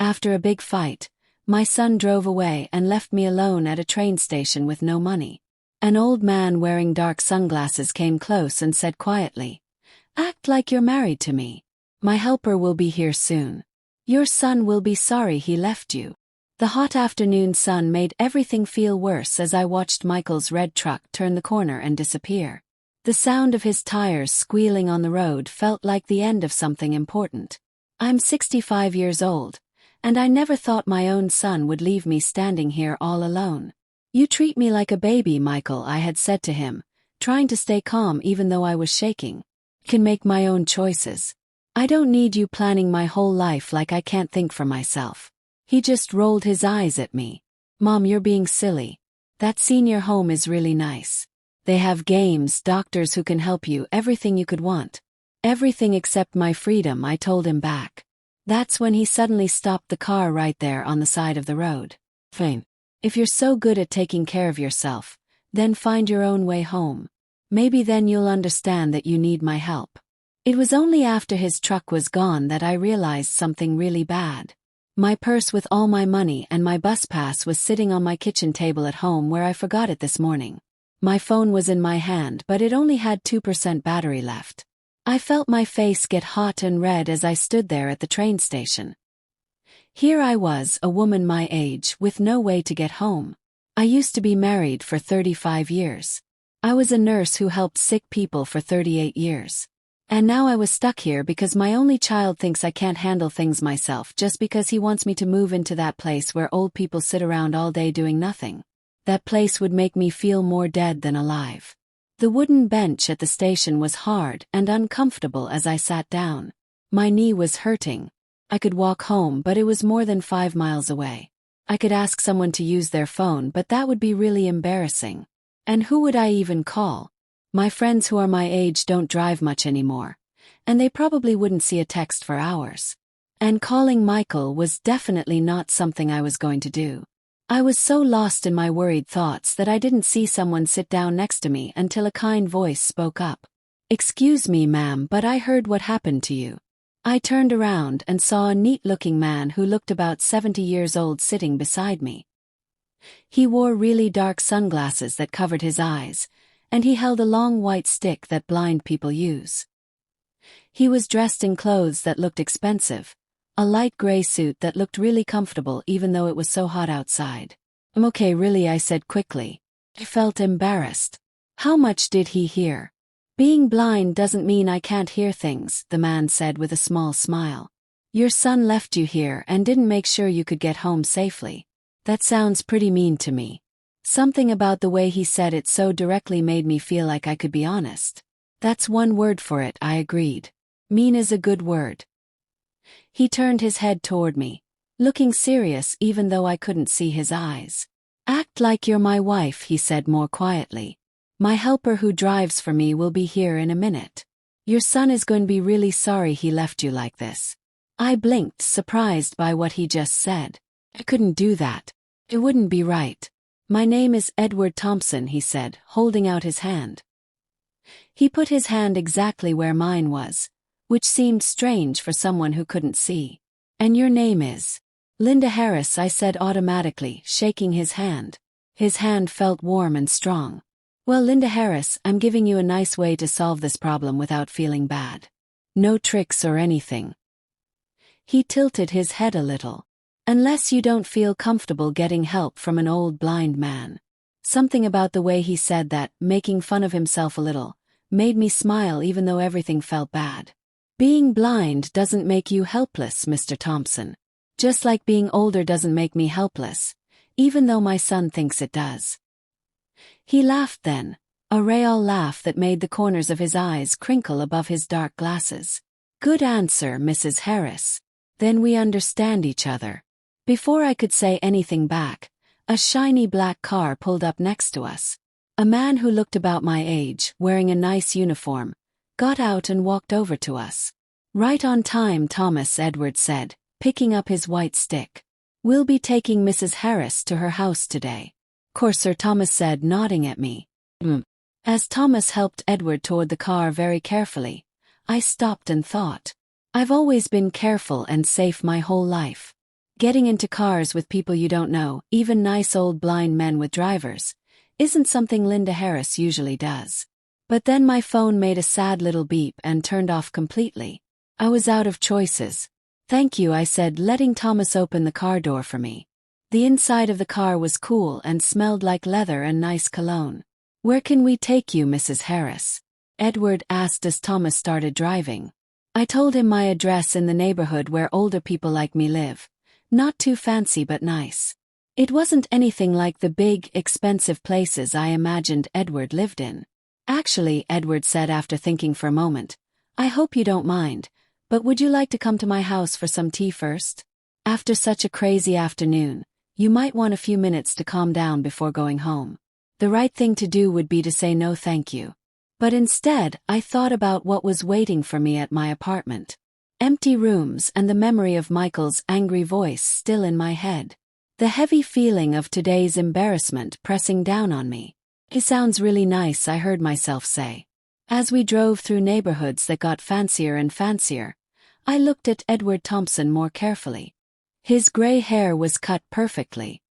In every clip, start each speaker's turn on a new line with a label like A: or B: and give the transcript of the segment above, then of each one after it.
A: After a big fight, my son drove away and left me alone at a train station with no money. An old man wearing dark sunglasses came close and said quietly, "Act like you're married to me. My helper will be here soon. Your son will be sorry he left you." The hot afternoon sun made everything feel worse as I watched Michael's red truck turn the corner and disappear. The sound of his tires squealing on the road felt like the end of something important. I'm 65 years old, and I never thought my own son would leave me standing here all alone. "You treat me like a baby, Michael," I had said to him, trying to stay calm even though I was shaking. "I can make my own choices. I don't need you planning my whole life like I can't think for myself." He just rolled his eyes at me. "Mom, you're being silly. That senior home is really nice. They have games, doctors who can help you, everything you could want." "Everything except my freedom," I told him back. That's when he suddenly stopped the car right there on the side of the road. "Fine. If you're so good at taking care of yourself, then find your own way home. Maybe then you'll understand that you need my help." It was only after his truck was gone that I realized something really bad. My purse with all my money and my bus pass was sitting on my kitchen table at home where I forgot it this morning. My phone was in my hand, but it only had 2% battery left. I felt my face get hot and red as I stood there at the train station. Here I was, a woman my age, with no way to get home. I used to be married for 35 years. I was a nurse who helped sick people for 38 years. And now I was stuck here because my only child thinks I can't handle things myself just because he wants me to move into that place where old people sit around all day doing nothing. That place would make me feel more dead than alive. The wooden bench at the station was hard and uncomfortable as I sat down. My knee was hurting. I could walk home, but it was more than 5 miles away. I could ask someone to use their phone, but that would be really embarrassing. And who would I even call? My friends who are my age don't drive much anymore, and they probably wouldn't see a text for hours. And calling Michael was definitely not something I was going to do. I was so lost in my worried thoughts that I didn't see someone sit down next to me until a kind voice spoke up. "Excuse me, ma'am, but I heard what happened to you." I turned around and saw a neat-looking man who looked about 70 years old sitting beside me. He wore really dark sunglasses that covered his eyes, and he held a long white stick that blind people use. He was dressed in clothes that looked expensive, a light gray suit that looked really comfortable even though it was so hot outside. "I'm okay, really," I said quickly. I felt embarrassed. How much did he hear? "Being blind doesn't mean I can't hear things," the man said with a small smile. "Your son left you here and didn't make sure you could get home safely." That sounds pretty mean to me. Something about the way he said it so directly made me feel like I could be honest. "That's one word for it," I agreed. "Mean is a good word." He turned his head toward me, looking serious even though I couldn't see his eyes. "Act like you're my wife," he said more quietly. "My helper who drives for me will be here in a minute. Your son is going to be really sorry he left you like this." I blinked, surprised by what he just said. I couldn't do that. It wouldn't be right. "My name is Edward Thompson," he said, holding out his hand. He put his hand exactly where mine was, which seemed strange for someone who couldn't see. "And your name is?" "Linda Harris," I said automatically, shaking his hand. His hand felt warm and strong. "Well, Linda Harris, I'm giving you a nice way to solve this problem without feeling bad. No tricks or anything." He tilted his head a little. "Unless you don't feel comfortable getting help from an old blind man." Something about the way he said that, making fun of himself a little, made me smile even though everything felt bad. "Being blind doesn't make you helpless, Mr. Thompson. Just like being older doesn't make me helpless, even though my son thinks it does." He laughed then, a real laugh that made the corners of his eyes crinkle above his dark glasses. "Good answer, Mrs. Harris. Then we understand each other." Before I could say anything back, a shiny black car pulled up next to us. A man who looked about my age, wearing a nice uniform, got out and walked over to us. "Right on time, Thomas," Edward said, picking up his white stick. "We'll be taking Mrs. Harris to her house today." "Course, Sir," Thomas said, nodding at me. As Thomas helped Edward toward the car very carefully, I stopped and thought. I've always been careful and safe my whole life. Getting into cars with people you don't know, even nice old blind men with drivers, isn't something Linda Harris usually does. But then my phone made a sad little beep and turned off completely. I was out of choices. "Thank you," I said, letting Thomas open the car door for me. The inside of the car was cool and smelled like leather and nice cologne. "Where can we take you, Mrs. Harris?" Edward asked as Thomas started driving. I told him my address in the neighborhood where older people like me live. Not too fancy but nice. It wasn't anything like the big, expensive places I imagined Edward lived in. "Actually," Edward said after thinking for a moment, "I hope you don't mind, but would you like to come to my house for some tea first? After such a crazy afternoon, you might want a few minutes to calm down before going home." The right thing to do would be to say no thank you. But instead, I thought about what was waiting for me at my apartment. Empty rooms and the memory of Michael's angry voice still in my head. The heavy feeling of today's embarrassment pressing down on me. "It sounds really nice," I heard myself say. As we drove through neighborhoods that got fancier and fancier, I looked at Edward Thompson more carefully. His gray hair was cut perfectly.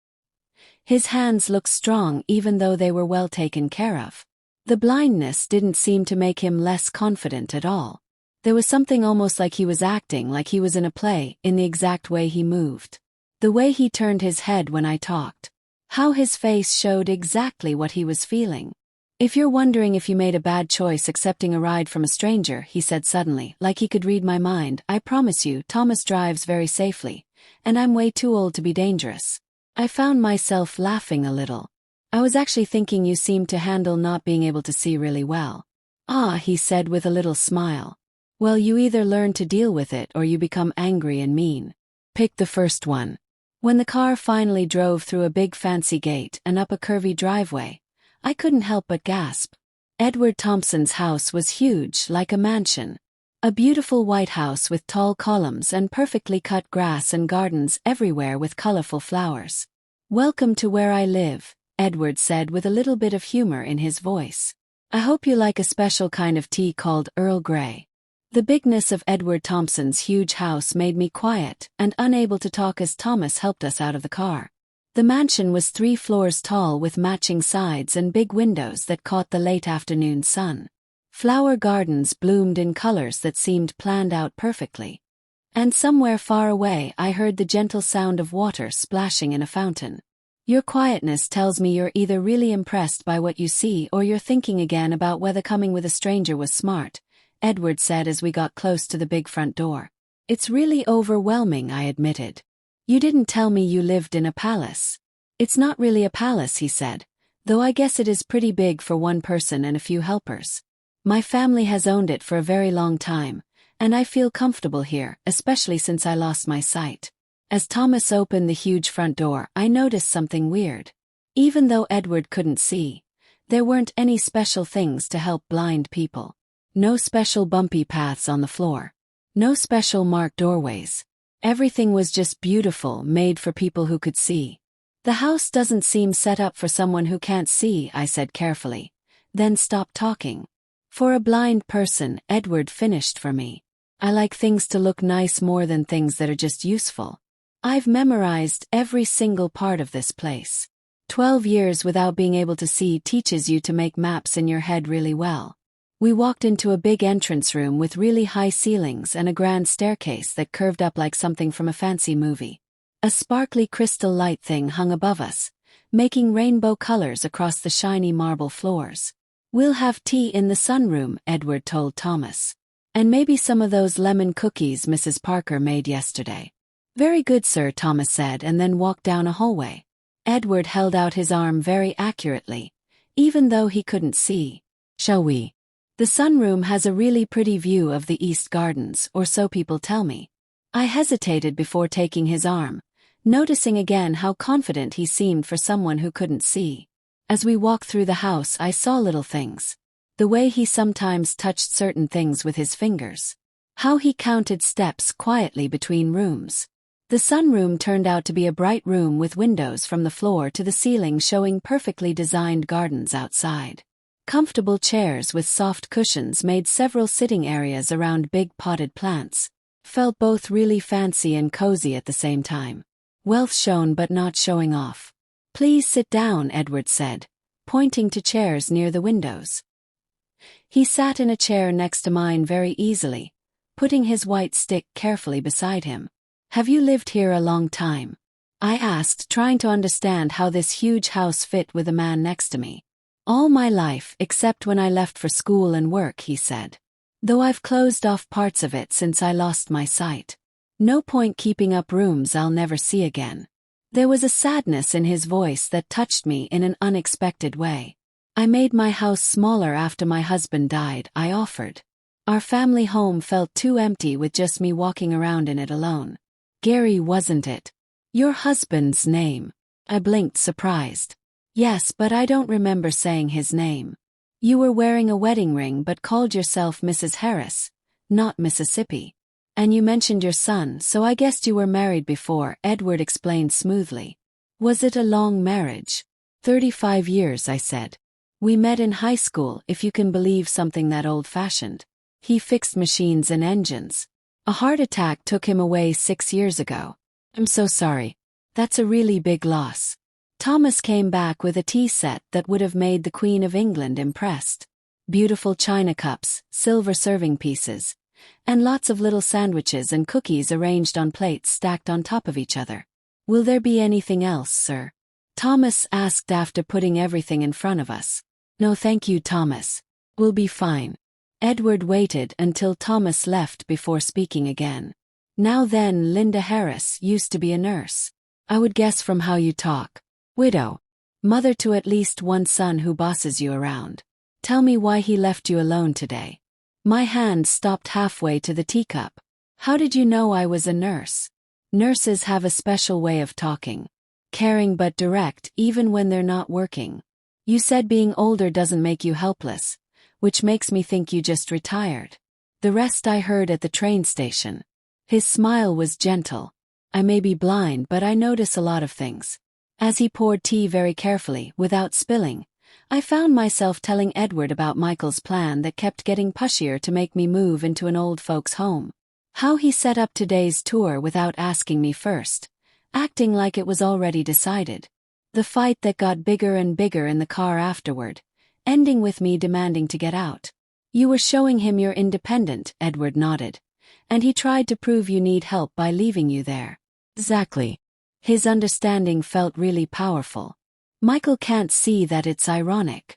A: His hands looked strong even though they were well taken care of. The blindness didn't seem to make him less confident at all. There was something almost like he was acting like he was in a play, in the exact way he moved. The way he turned his head when I talked. How his face showed exactly what he was feeling. "If you're wondering if you made a bad choice accepting a ride from a stranger," he said suddenly, like he could read my mind, "I promise you, Thomas drives very safely, and I'm way too old to be dangerous." I found myself laughing a little. "I was actually thinking you seemed to handle not being able to see really well." "Ah," he said with a little smile. "Well, you either learn to deal with it or you become angry and mean. Pick the first one." When the car finally drove through a big fancy gate and up a curvy driveway, I couldn't help but gasp. Edward Thompson's house was huge, like a mansion. A beautiful white house with tall columns and perfectly cut grass and gardens everywhere with colorful flowers. "Welcome to where I live," Edward said with a little bit of humor in his voice. "I hope you like a special kind of tea called Earl Grey." The bigness of Edward Thompson's huge house made me quiet and unable to talk as Thomas helped us out of the car. The mansion was 3 floors tall with matching sides and big windows that caught the late afternoon sun. Flower gardens bloomed in colors that seemed planned out perfectly. And somewhere far away I heard the gentle sound of water splashing in a fountain. "Your quietness tells me you're either really impressed by what you see or you're thinking again about whether coming with a stranger was smart," Edward said as we got close to the big front door. "It's really overwhelming," I admitted. "You didn't tell me you lived in a palace." "It's not really a palace," he said, "though I guess it is pretty big for one person and a few helpers. My family has owned it for a very long time, and I feel comfortable here, especially since I lost my sight." As Thomas opened the huge front door, I noticed something weird. Even though Edward couldn't see, there weren't any special things to help blind people. No special bumpy paths on the floor. No special marked doorways. Everything was just beautiful, made for people who could see. "The house doesn't seem set up for someone who can't see," I said carefully, then stopped talking. "For a blind person," Edward finished for me. "I like things to look nice more than things that are just useful. I've memorized every single part of this place. 12 years without being able to see teaches you to make maps in your head really well." We walked into a big entrance room with really high ceilings and a grand staircase that curved up like something from a fancy movie. A sparkly crystal light thing hung above us, making rainbow colors across the shiny marble floors. "We'll have tea in the sunroom," Edward told Thomas. "And maybe some of those lemon cookies Mrs. Parker made yesterday." "Very good, sir," Thomas said and then walked down a hallway. Edward held out his arm very accurately, even though he couldn't see. "Shall we?" "The sunroom has a really pretty view of the East Gardens, or so people tell me." I hesitated before taking his arm, noticing again how confident he seemed for someone who couldn't see. As we walked through the house, I saw little things. The way he sometimes touched certain things with his fingers. How he counted steps quietly between rooms. The sunroom turned out to be a bright room with windows from the floor to the ceiling showing perfectly designed gardens outside. Comfortable chairs with soft cushions made several sitting areas around big potted plants. Felt both really fancy and cozy at the same time. Wealth shown but not showing off. Please sit down, Edward said, pointing to chairs near the windows. He sat in a chair next to mine very easily, putting his white stick carefully beside him. Have you lived here a long time? I asked, trying to understand how this huge house fit with the man next to me. All my life, except when I left for school and work, he said. Though I've closed off parts of it since I lost my sight. No point keeping up rooms I'll never see again. There was a sadness in his voice that touched me in an unexpected way. I made my house smaller after my husband died, I offered. Our family home felt too empty with just me walking around in it alone. Gary, wasn't it? Your husband's name. I blinked, surprised. Yes, but I don't remember saying his name. You were wearing a wedding ring but called yourself Mrs. Harris, not Mississippi. And you mentioned your son, so I guessed you were married before, Edward explained smoothly. Was it a long marriage? 35 years, I said. We met in high school, if you can believe something that old-fashioned. He fixed machines and engines. A heart attack took him away 6 years ago. I'm so sorry. That's a really big loss. Thomas came back with a tea set that would have made the Queen of England impressed. Beautiful china cups, silver serving pieces, and lots of little sandwiches and cookies arranged on plates stacked on top of each other. Will there be anything else, sir? Thomas asked after putting everything in front of us. No thank you, Thomas. We'll be fine. Edward waited until Thomas left before speaking again. Now then, Linda Harris used to be a nurse. I would guess from how you talk. Widow. Mother to at least one son who bosses you around. Tell me why he left you alone today. My hand stopped halfway to the teacup. How did you know I was a nurse? Nurses have a special way of talking. Caring but direct even when they're not working. You said being older doesn't make you helpless, which makes me think you just retired. The rest I heard at the train station. His smile was gentle. I may be blind, but I notice a lot of things. As he poured tea very carefully, without spilling, I found myself telling Edward about Michael's plan that kept getting pushier to make me move into an old folks' home. How he set up today's tour without asking me first, acting like it was already decided. The fight that got bigger and bigger in the car afterward, ending with me demanding to get out. You were showing him you're independent, Edward nodded. And he tried to prove you need help by leaving you there. Exactly. His understanding felt really powerful. Michael can't see that it's ironic.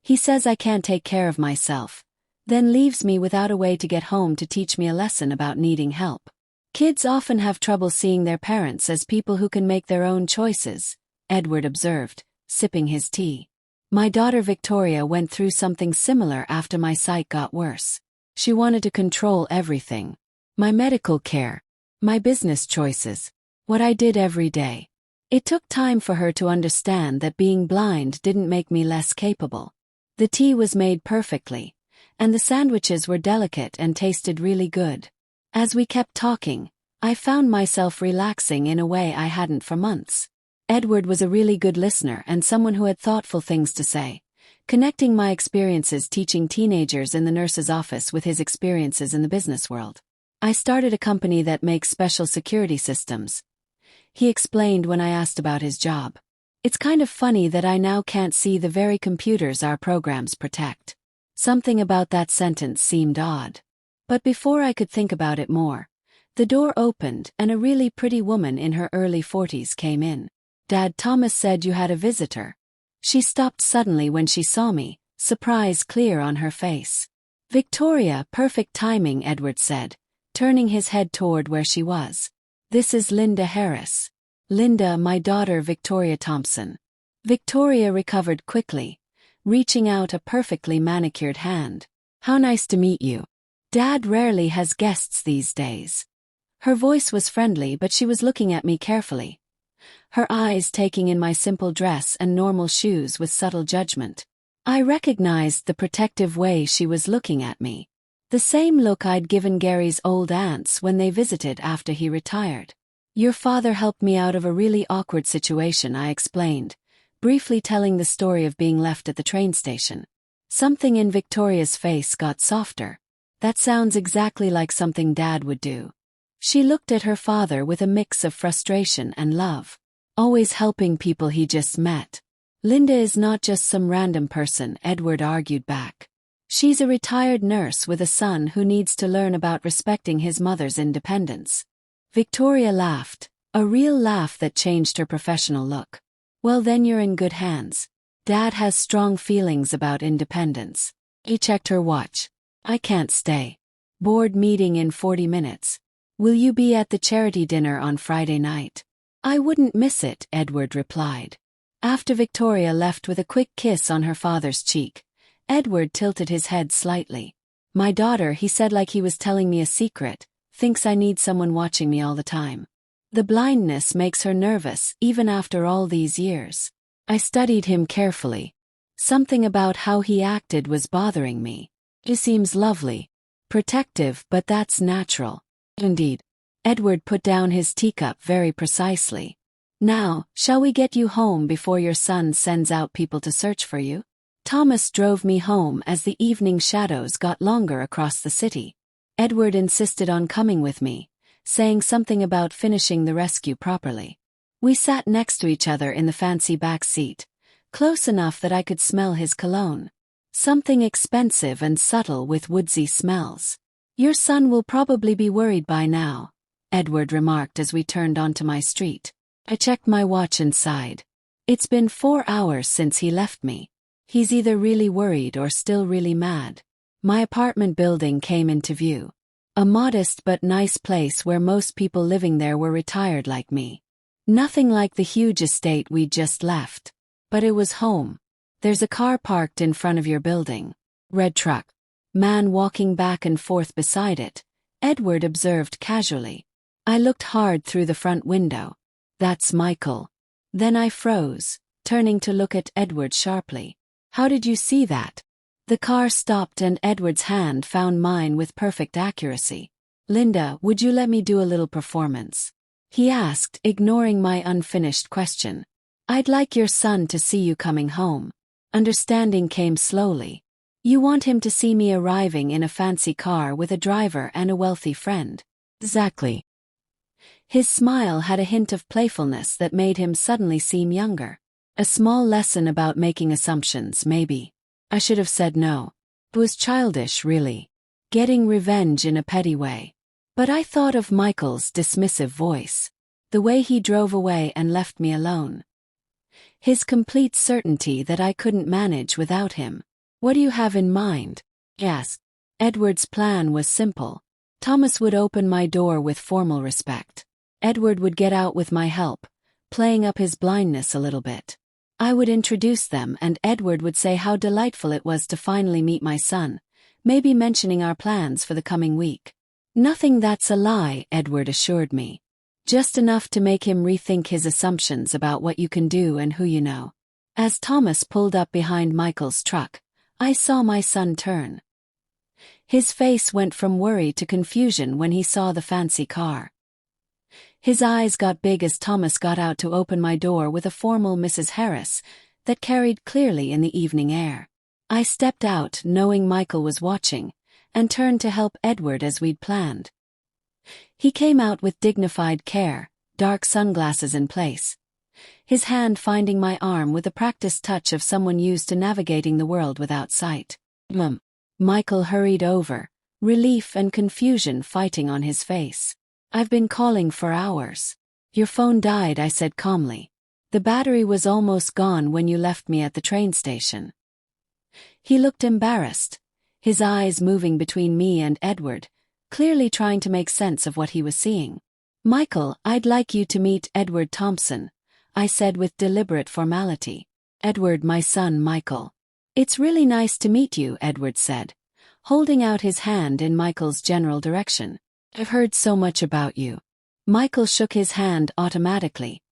A: He says I can't take care of myself, then leaves me without a way to get home to teach me a lesson about needing help. Kids often have trouble seeing their parents as people who can make their own choices, Edward observed, sipping his tea. My daughter Victoria went through something similar after my sight got worse. She wanted to control everything. My medical care, my business choices, what I did every day. It took time for her to understand that being blind didn't make me less capable. The tea was made perfectly, and the sandwiches were delicate and tasted really good. As we kept talking, I found myself relaxing in a way I hadn't for months. Edward was a really good listener and someone who had thoughtful things to say, connecting my experiences teaching teenagers in the nurse's office with his experiences in the business world. I started a company that makes special security systems. He explained when I asked about his job. It's kind of funny that I now can't see the very computers our programs protect. Something about that sentence seemed odd. But before I could think about it more, the door opened and a really pretty woman in her early 40s came in. Dad, Thomas said you had a visitor. She stopped suddenly when she saw me, surprise clear on her face. Victoria, perfect timing, Edward said, turning his head toward where she was. This is Linda Harris. Linda, my daughter Victoria Thompson. Victoria recovered quickly, reaching out a perfectly manicured hand. How nice to meet you. Dad rarely has guests these days. Her voice was friendly, but she was looking at me carefully, her eyes taking in my simple dress and normal shoes with subtle judgment. I recognized the protective way she was looking at me. The same look I'd given Gary's old aunts when they visited after he retired. Your father helped me out of a really awkward situation, I explained, briefly telling the story of being left at the train station. Something in Victoria's face got softer. That sounds exactly like something Dad would do. She looked at her father with a mix of frustration and love. Always helping people he just met. Linda is not just some random person, Edward argued back. She's a retired nurse with a son who needs to learn about respecting his mother's independence. Victoria laughed, a real laugh that changed her professional look. Well, then you're in good hands. Dad has strong feelings about independence. He checked her watch. I can't stay. Board meeting in 40 minutes. Will you be at the charity dinner on Friday night? I wouldn't miss it, Edward replied. After Victoria left with a quick kiss on her father's cheek, Edward tilted his head slightly. My daughter, he said like he was telling me a secret, thinks I need someone watching me all the time. The blindness makes her nervous, even after all these years. I studied him carefully. Something about how he acted was bothering me. He seems lovely. Protective, but that's natural. Indeed. Edward put down his teacup very precisely. Now, shall we get you home before your son sends out people to search for you? Thomas drove me home as the evening shadows got longer across the city. Edward insisted on coming with me, saying something about finishing the rescue properly. We sat next to each other in the fancy back seat, close enough that I could smell his cologne. Something expensive and subtle with woodsy smells. Your son will probably be worried by now, Edward remarked as we turned onto my street. I checked my watch and sighed. It's been 4 hours since he left me. He's either really worried or still really mad. My apartment building came into view. A modest but nice place where most people living there were retired like me. Nothing like the huge estate we'd just left. But it was home. There's a car parked in front of your building. Red truck. Man walking back and forth beside it, Edward observed casually. I looked hard through the front window. That's Michael. Then I froze, turning to look at Edward sharply. How did you see that? The car stopped and Edward's hand found mine with perfect accuracy. Linda, would you let me do a little performance? He asked, ignoring my unfinished question. I'd like your son to see you coming home. Understanding came slowly. You want him to see me arriving in a fancy car with a driver and a wealthy friend. Exactly. His smile had a hint of playfulness that made him suddenly seem younger. A small lesson about making assumptions, maybe. I should have said no. It was childish, really. Getting revenge in a petty way. But I thought of Michael's dismissive voice. The way he drove away and left me alone. His complete certainty that I couldn't manage without him. What do you have in mind? He asked. Edward's plan was simple. Thomas would open my door with formal respect. Edward would get out with my help, playing up his blindness a little bit. I would introduce them and Edward would say how delightful it was to finally meet my son, maybe mentioning our plans for the coming week. Nothing that's a lie, Edward assured me. Just enough to make him rethink his assumptions about what you can do and who you know. As Thomas pulled up behind Michael's truck, I saw my son turn. His face went from worry to confusion when he saw the fancy car. His eyes got big as Thomas got out to open my door with a formal Mrs. Harris that carried clearly in the evening air. I stepped out, knowing Michael was watching, and turned to help Edward as we'd planned. He came out with dignified care, dark sunglasses in place. His hand finding my arm with a practiced touch of someone used to navigating the world without sight. Michael hurried over, relief and confusion fighting on his face. I've been calling for hours. Your phone died, I said calmly. The battery was almost gone when you left me at the train station. He looked embarrassed, his eyes moving between me and Edward, clearly trying to make sense of what he was seeing. Michael, I'd like you to meet Edward Thompson, I said with deliberate formality. Edward, my son Michael. It's really nice to meet you, Edward said, holding out his hand in Michael's general direction. I've heard so much about you. Michael shook his hand automatically,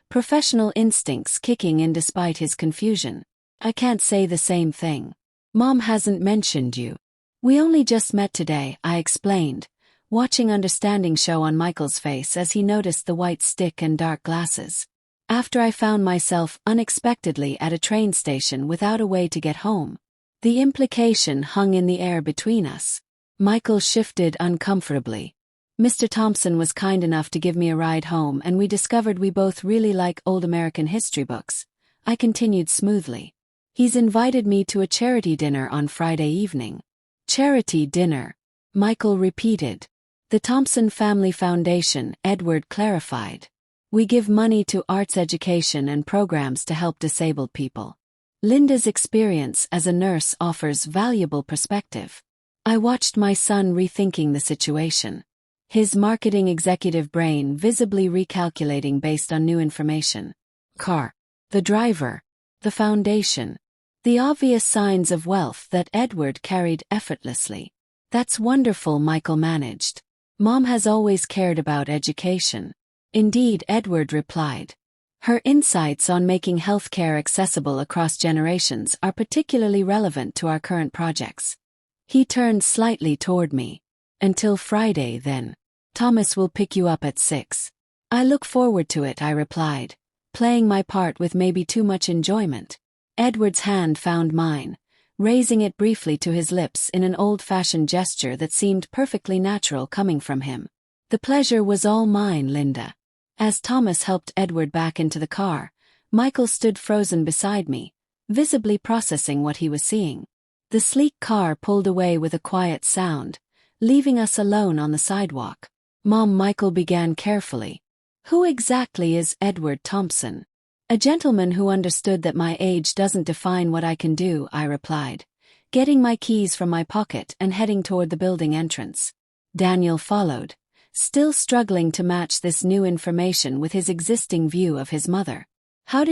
A: professional instincts kicking in despite his confusion. I can't say the same thing. Mom hasn't mentioned you. We only just met today, I explained, watching understanding show on Michael's face as he noticed the white stick and dark glasses. After I found myself unexpectedly at a train station without a way to get home. The implication hung in the air between us. Michael shifted uncomfortably. Mr. Thompson was kind enough to give me a ride home, and we discovered we both really like old American history books. I continued smoothly. He's invited me to a charity dinner on Friday evening. Charity dinner, Michael repeated. The Thompson Family Foundation, Edward clarified. We give money to arts education and programs to help disabled people. Linda's experience as a nurse offers valuable perspective. I watched my son rethinking the situation. His marketing executive brain visibly recalculating based on new information. Car. The driver. The foundation. The obvious signs of wealth that Edward carried effortlessly. That's wonderful, Michael managed. Mom has always cared about education. Indeed, Edward replied. Her insights on making healthcare accessible across generations are particularly relevant to our current projects. He turned slightly toward me. Until Friday, then. Thomas will pick you up at 6. I look forward to it, I replied, playing my part with maybe too much enjoyment. Edward's hand found mine, raising it briefly to his lips in an old-fashioned gesture that seemed perfectly natural coming from him. The pleasure was all mine, Linda. As Thomas helped Edward back into the car, Michael stood frozen beside me, visibly processing what he was seeing. The sleek car pulled away with a quiet sound, leaving us alone on the sidewalk. Mom, Michael began carefully. Who exactly is Edward Thompson? A gentleman who understood that my age doesn't define what I can do, I replied, getting my keys from my pocket and heading toward the building entrance. Daniel followed, still struggling to match this new information with his existing view of his mother. When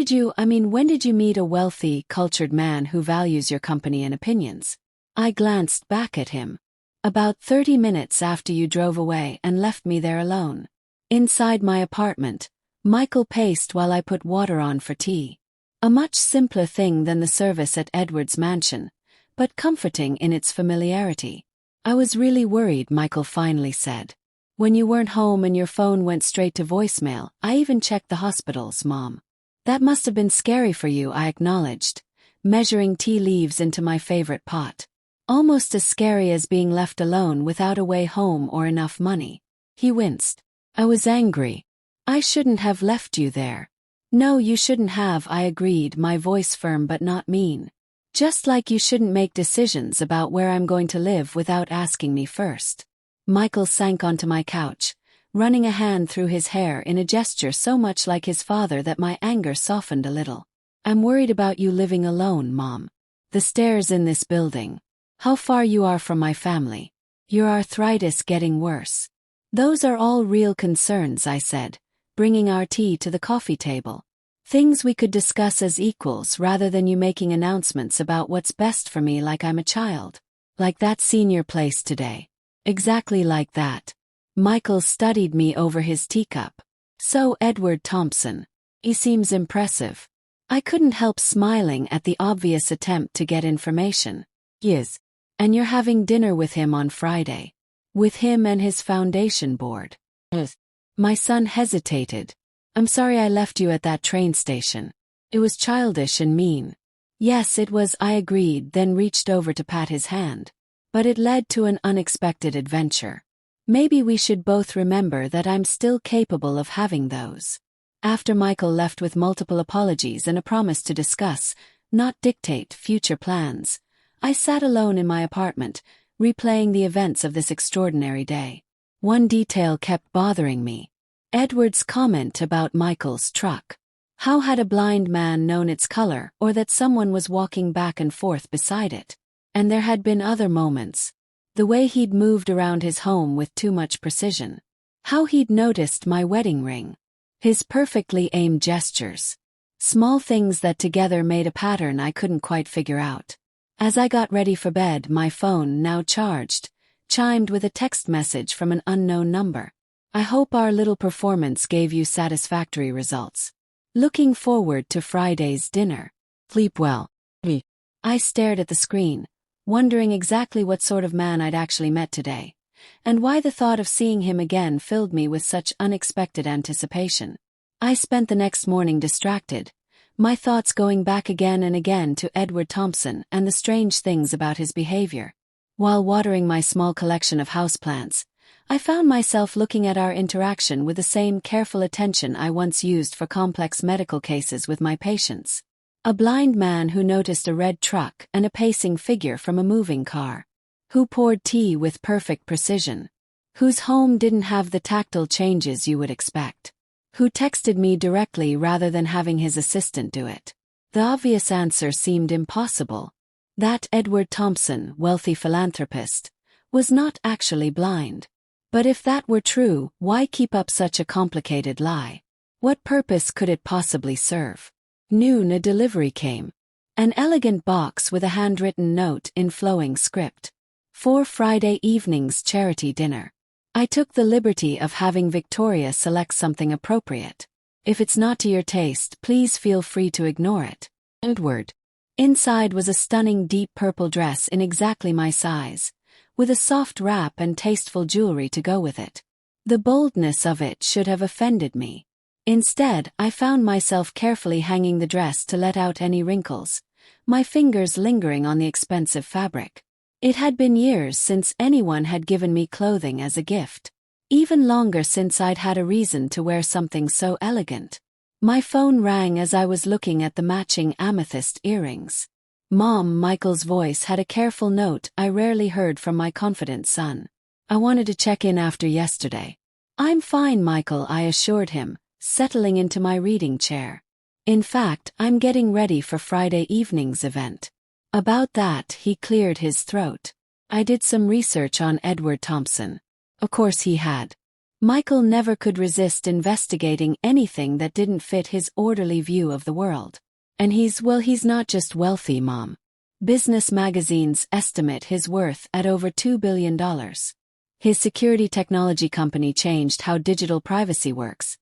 A: did you meet a wealthy, cultured man who values your company and opinions? I glanced back at him. About 30 minutes after you drove away and left me there alone. Inside my apartment, Michael paced while I put water on for tea. A much simpler thing than the service at Edward's mansion, but comforting in its familiarity. I was really worried, Michael finally said. When you weren't home and your phone went straight to voicemail, I even checked the hospitals, Mom. That must have been scary for you, I acknowledged, measuring tea leaves into my favorite pot. Almost as scary as being left alone without a way home or enough money. He winced. I was angry. I shouldn't have left you there. No, you shouldn't have, I agreed, my voice firm but not mean. Just like you shouldn't make decisions about where I'm going to live without asking me first. Michael sank onto my couch, running a hand through his hair in a gesture so much like his father that my anger softened a little. I'm worried about you living alone, Mom. The stairs in this building. How far you are from my family. Your arthritis getting worse. Those are all real concerns, I said, bringing our tea to the coffee table. Things we could discuss as equals rather than you making announcements about what's best for me like I'm a child. Like that senior place today. Exactly like that. Michael studied me over his teacup. So Edward Thompson. He seems impressive. I couldn't help smiling at the obvious attempt to get information. Yes. And you're having dinner with him on Friday. With him and his foundation board. Yes. My son hesitated. I'm sorry I left you at that train station. It was childish and mean. Yes, it was, I agreed, then reached over to pat his hand. But it led to an unexpected adventure. Maybe we should both remember that I'm still capable of having those. After Michael left with multiple apologies and a promise to discuss, not dictate, future plans, I sat alone in my apartment, replaying the events of this extraordinary day. One detail kept bothering me. Edward's comment about Michael's truck. How had a blind man known its color or that someone was walking back and forth beside it? And there had been other moments. The way he'd moved around his home with too much precision. How he'd noticed my wedding ring. His perfectly aimed gestures. Small things that together made a pattern I couldn't quite figure out. As I got ready for bed, my phone, now charged, chimed with a text message from an unknown number. I hope our little performance gave you satisfactory results. Looking forward to Friday's dinner. Sleep well. I stared at the screen, wondering exactly what sort of man I'd actually met today, and why the thought of seeing him again filled me with such unexpected anticipation. I spent the next morning distracted, my thoughts going back again and again to Edward Thompson and the strange things about his behavior. While watering my small collection of houseplants, I found myself looking at our interaction with the same careful attention I once used for complex medical cases with my patients. A blind man who noticed a red truck and a pacing figure from a moving car. Who poured tea with perfect precision. Whose home didn't have the tactile changes you would expect. Who texted me directly rather than having his assistant do it. The obvious answer seemed impossible. That Edward Thompson, wealthy philanthropist, was not actually blind. But if that were true, why keep up such a complicated lie? What purpose could it possibly serve? Noon, a delivery came. An elegant box with a handwritten note in flowing script. For Friday evening's charity dinner. I took the liberty of having Victoria select something appropriate. If it's not to your taste, please feel free to ignore it. Edward. Inside was a stunning deep purple dress in exactly my size, with a soft wrap and tasteful jewelry to go with it. The boldness of it should have offended me. Instead, I found myself carefully hanging the dress to let out any wrinkles, my fingers lingering on the expensive fabric. It had been years since anyone had given me clothing as a gift. Even longer since I'd had a reason to wear something so elegant. My phone rang as I was looking at the matching amethyst earrings. Mom, Michael's voice had a careful note I rarely heard from my confident son. I wanted to check in after yesterday. I'm fine, Michael, I assured him, settling into my reading chair. In fact, I'm getting ready for Friday evening's event. About that, he cleared his throat. I did some research on Edward Thompson. Of course he had. Michael never could resist investigating anything that didn't fit his orderly view of the world. And he's not just wealthy, Mom. Business magazines estimate his worth at over $2 billion. His security technology company changed how digital privacy works,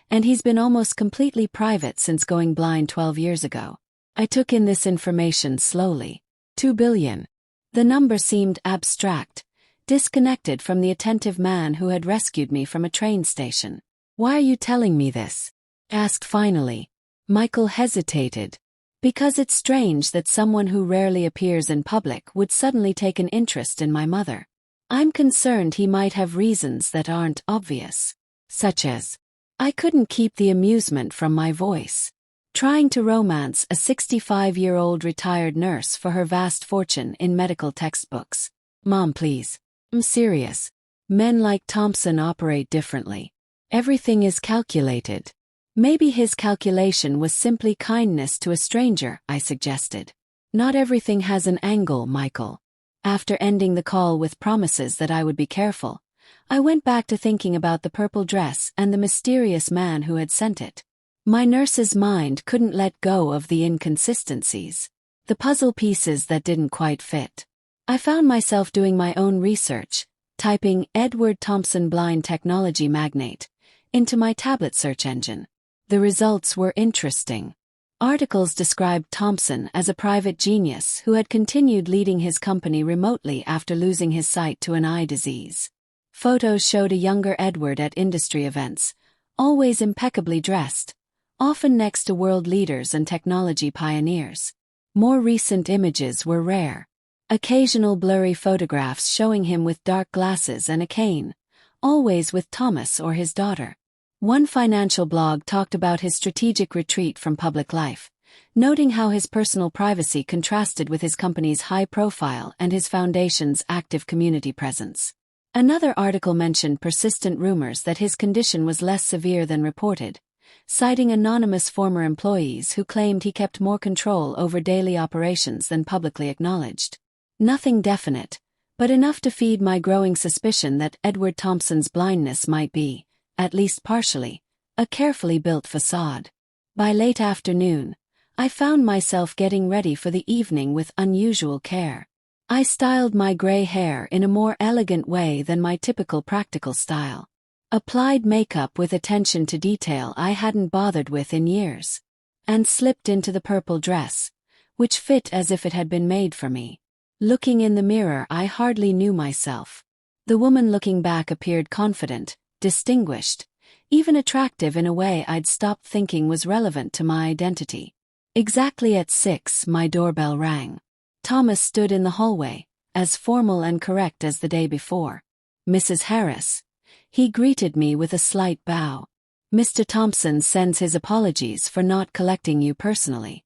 A: and he's been almost completely private since going blind 12 years ago. I took in this information slowly. 2 billion. The number seemed abstract, disconnected from the attentive man who had rescued me from a train station. Why are you telling me this? Asked finally. Michael hesitated. Because it's strange that someone who rarely appears in public would suddenly take an interest in my mother. I'm concerned he might have reasons that aren't obvious. Such as, I couldn't keep the amusement from my voice. Trying to romance a 65-year-old retired nurse for her vast fortune in medical textbooks. Mom, please. I'm serious. Men like Thompson operate differently. Everything is calculated. Maybe his calculation was simply kindness to a stranger, I suggested. Not everything has an angle, Michael. After ending the call with promises that I would be careful, I went back to thinking about the purple dress and the mysterious man who had sent it. My nurse's mind couldn't let go of the inconsistencies, the puzzle pieces that didn't quite fit. I found myself doing my own research, typing Edward Thompson blind technology magnate into my tablet search engine. The results were interesting. Articles described Thompson as a private genius who had continued leading his company remotely after losing his sight to an eye disease. Photos showed a younger Edward at industry events, always impeccably dressed, often next to world leaders and technology pioneers. More recent images were rare. Occasional blurry photographs showing him with dark glasses and a cane, always with Thomas or his daughter. One financial blog talked about his strategic retreat from public life, noting how his personal privacy contrasted with his company's high profile and his foundation's active community presence. Another article mentioned persistent rumors that his condition was less severe than reported, citing anonymous former employees who claimed he kept more control over daily operations than publicly acknowledged. Nothing definite, but enough to feed my growing suspicion that Edward Thompson's blindness might be, at least partially, a carefully built facade. By late afternoon, I found myself getting ready for the evening with unusual care. I styled my gray hair in a more elegant way than my typical practical style. Applied makeup with attention to detail I hadn't bothered with in years. And slipped into the purple dress, which fit as if it had been made for me. Looking in the mirror, I hardly knew myself. The woman looking back appeared confident, distinguished, even attractive in a way I'd stopped thinking was relevant to my identity. Exactly at 6, my doorbell rang. Thomas stood in the hallway, as formal and correct as the day before. Mrs. Harris, He greeted me with a slight bow. Mr. Thompson sends his apologies for not collecting you personally.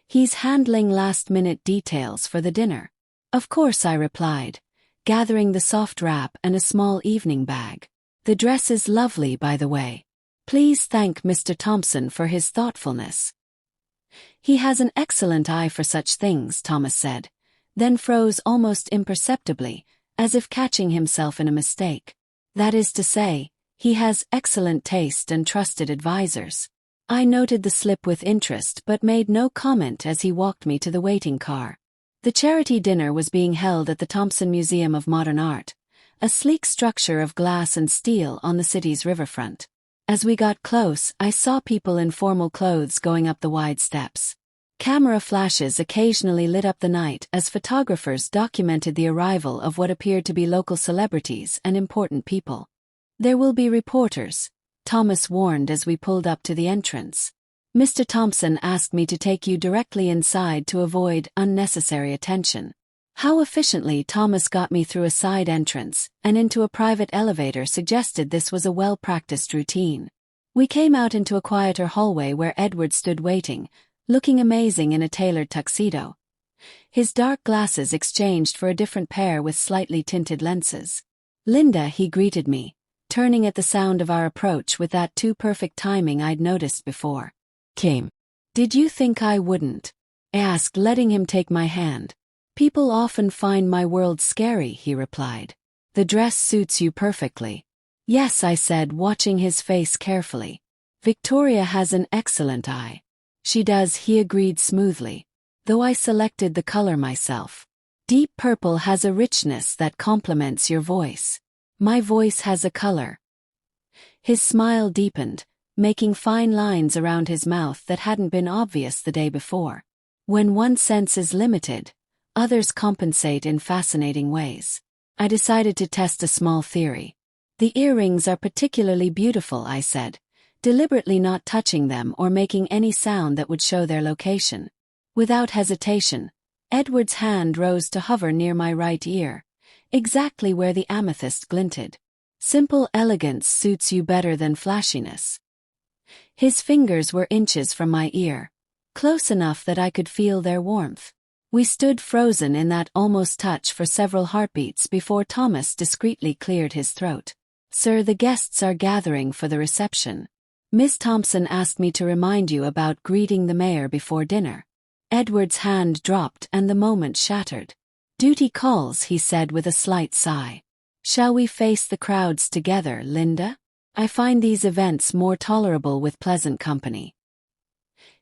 A: He's handling last-minute details for the dinner. Of course, I replied, gathering the soft wrap and a small evening bag. The dress is lovely, by the way. Please thank Mr. Thompson for his thoughtfulness. He has an excellent eye for such things, Thomas said, then froze almost imperceptibly, as if catching himself in a mistake. That is to say, he has excellent taste and trusted advisors. I noted the slip with interest but made no comment as he walked me to the waiting car. The charity dinner was being held at the Thompson Museum of Modern Art, a sleek structure of glass and steel on the city's riverfront. As we got close, I saw people in formal clothes going up the wide steps. Camera flashes occasionally lit up the night as photographers documented the arrival of what appeared to be local celebrities and important people. There will be reporters, Thomas warned as we pulled up to the entrance. Mr. Thompson asked me to take you directly inside to avoid unnecessary attention. How efficiently Thomas got me through a side entrance and into a private elevator suggested this was a well-practiced routine. We came out into a quieter hallway where Edward stood waiting, looking amazing in a tailored tuxedo. His dark glasses exchanged for a different pair with slightly tinted lenses. Linda, he greeted me, turning at the sound of our approach with that too-perfect timing I'd noticed before. Came. Did you think I wouldn't? I asked, letting him take my hand. People often find my world scary, he replied. The dress suits you perfectly. Yes, I said, watching his face carefully. Victoria has an excellent eye. She does, he agreed smoothly. Though I selected the color myself. Deep purple has a richness that complements your voice. My voice has a color. His smile deepened, making fine lines around his mouth that hadn't been obvious the day before. When one sense is limited, others compensate in fascinating ways. I decided to test a small theory. The earrings are particularly beautiful, I said, deliberately not touching them or making any sound that would show their location. Without hesitation, Edward's hand rose to hover near my right ear, exactly where the amethyst glinted. Simple elegance suits you better than flashiness. His fingers were inches from my ear, close enough that I could feel their warmth. We stood frozen in that almost touch for several heartbeats before Thomas discreetly cleared his throat. Sir, the guests are gathering for the reception. Miss Thompson asked me to remind you about greeting the mayor before dinner. Edward's hand dropped and the moment shattered. Duty calls, he said with a slight sigh. Shall we face the crowds together, Linda? I find these events more tolerable with pleasant company.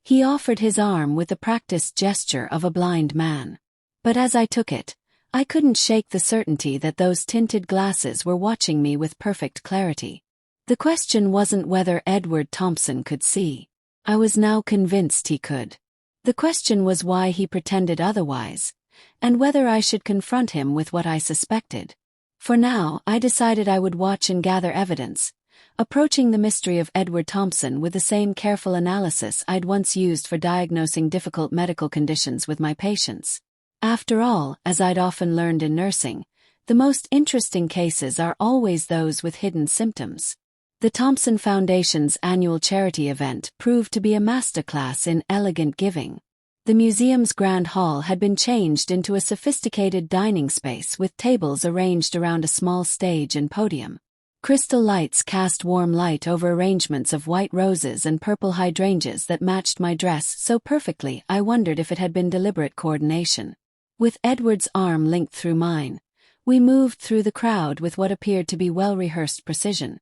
A: He offered his arm with the practiced gesture of a blind man. But as I took it, I couldn't shake the certainty that those tinted glasses were watching me with perfect clarity. The question wasn't whether Edward Thompson could see. I was now convinced he could. The question was why he pretended otherwise, and whether I should confront him with what I suspected. For now, I decided I would watch and gather evidence, approaching the mystery of Edward Thompson with the same careful analysis I'd once used for diagnosing difficult medical conditions with my patients. After all, as I'd often learned in nursing, the most interesting cases are always those with hidden symptoms. The Thompson Foundation's annual charity event proved to be a masterclass in elegant giving. The museum's grand hall had been changed into a sophisticated dining space with tables arranged around a small stage and podium. Crystal lights cast warm light over arrangements of white roses and purple hydrangeas that matched my dress so perfectly I wondered if it had been deliberate coordination. With Edward's arm linked through mine, we moved through the crowd with what appeared to be well-rehearsed precision.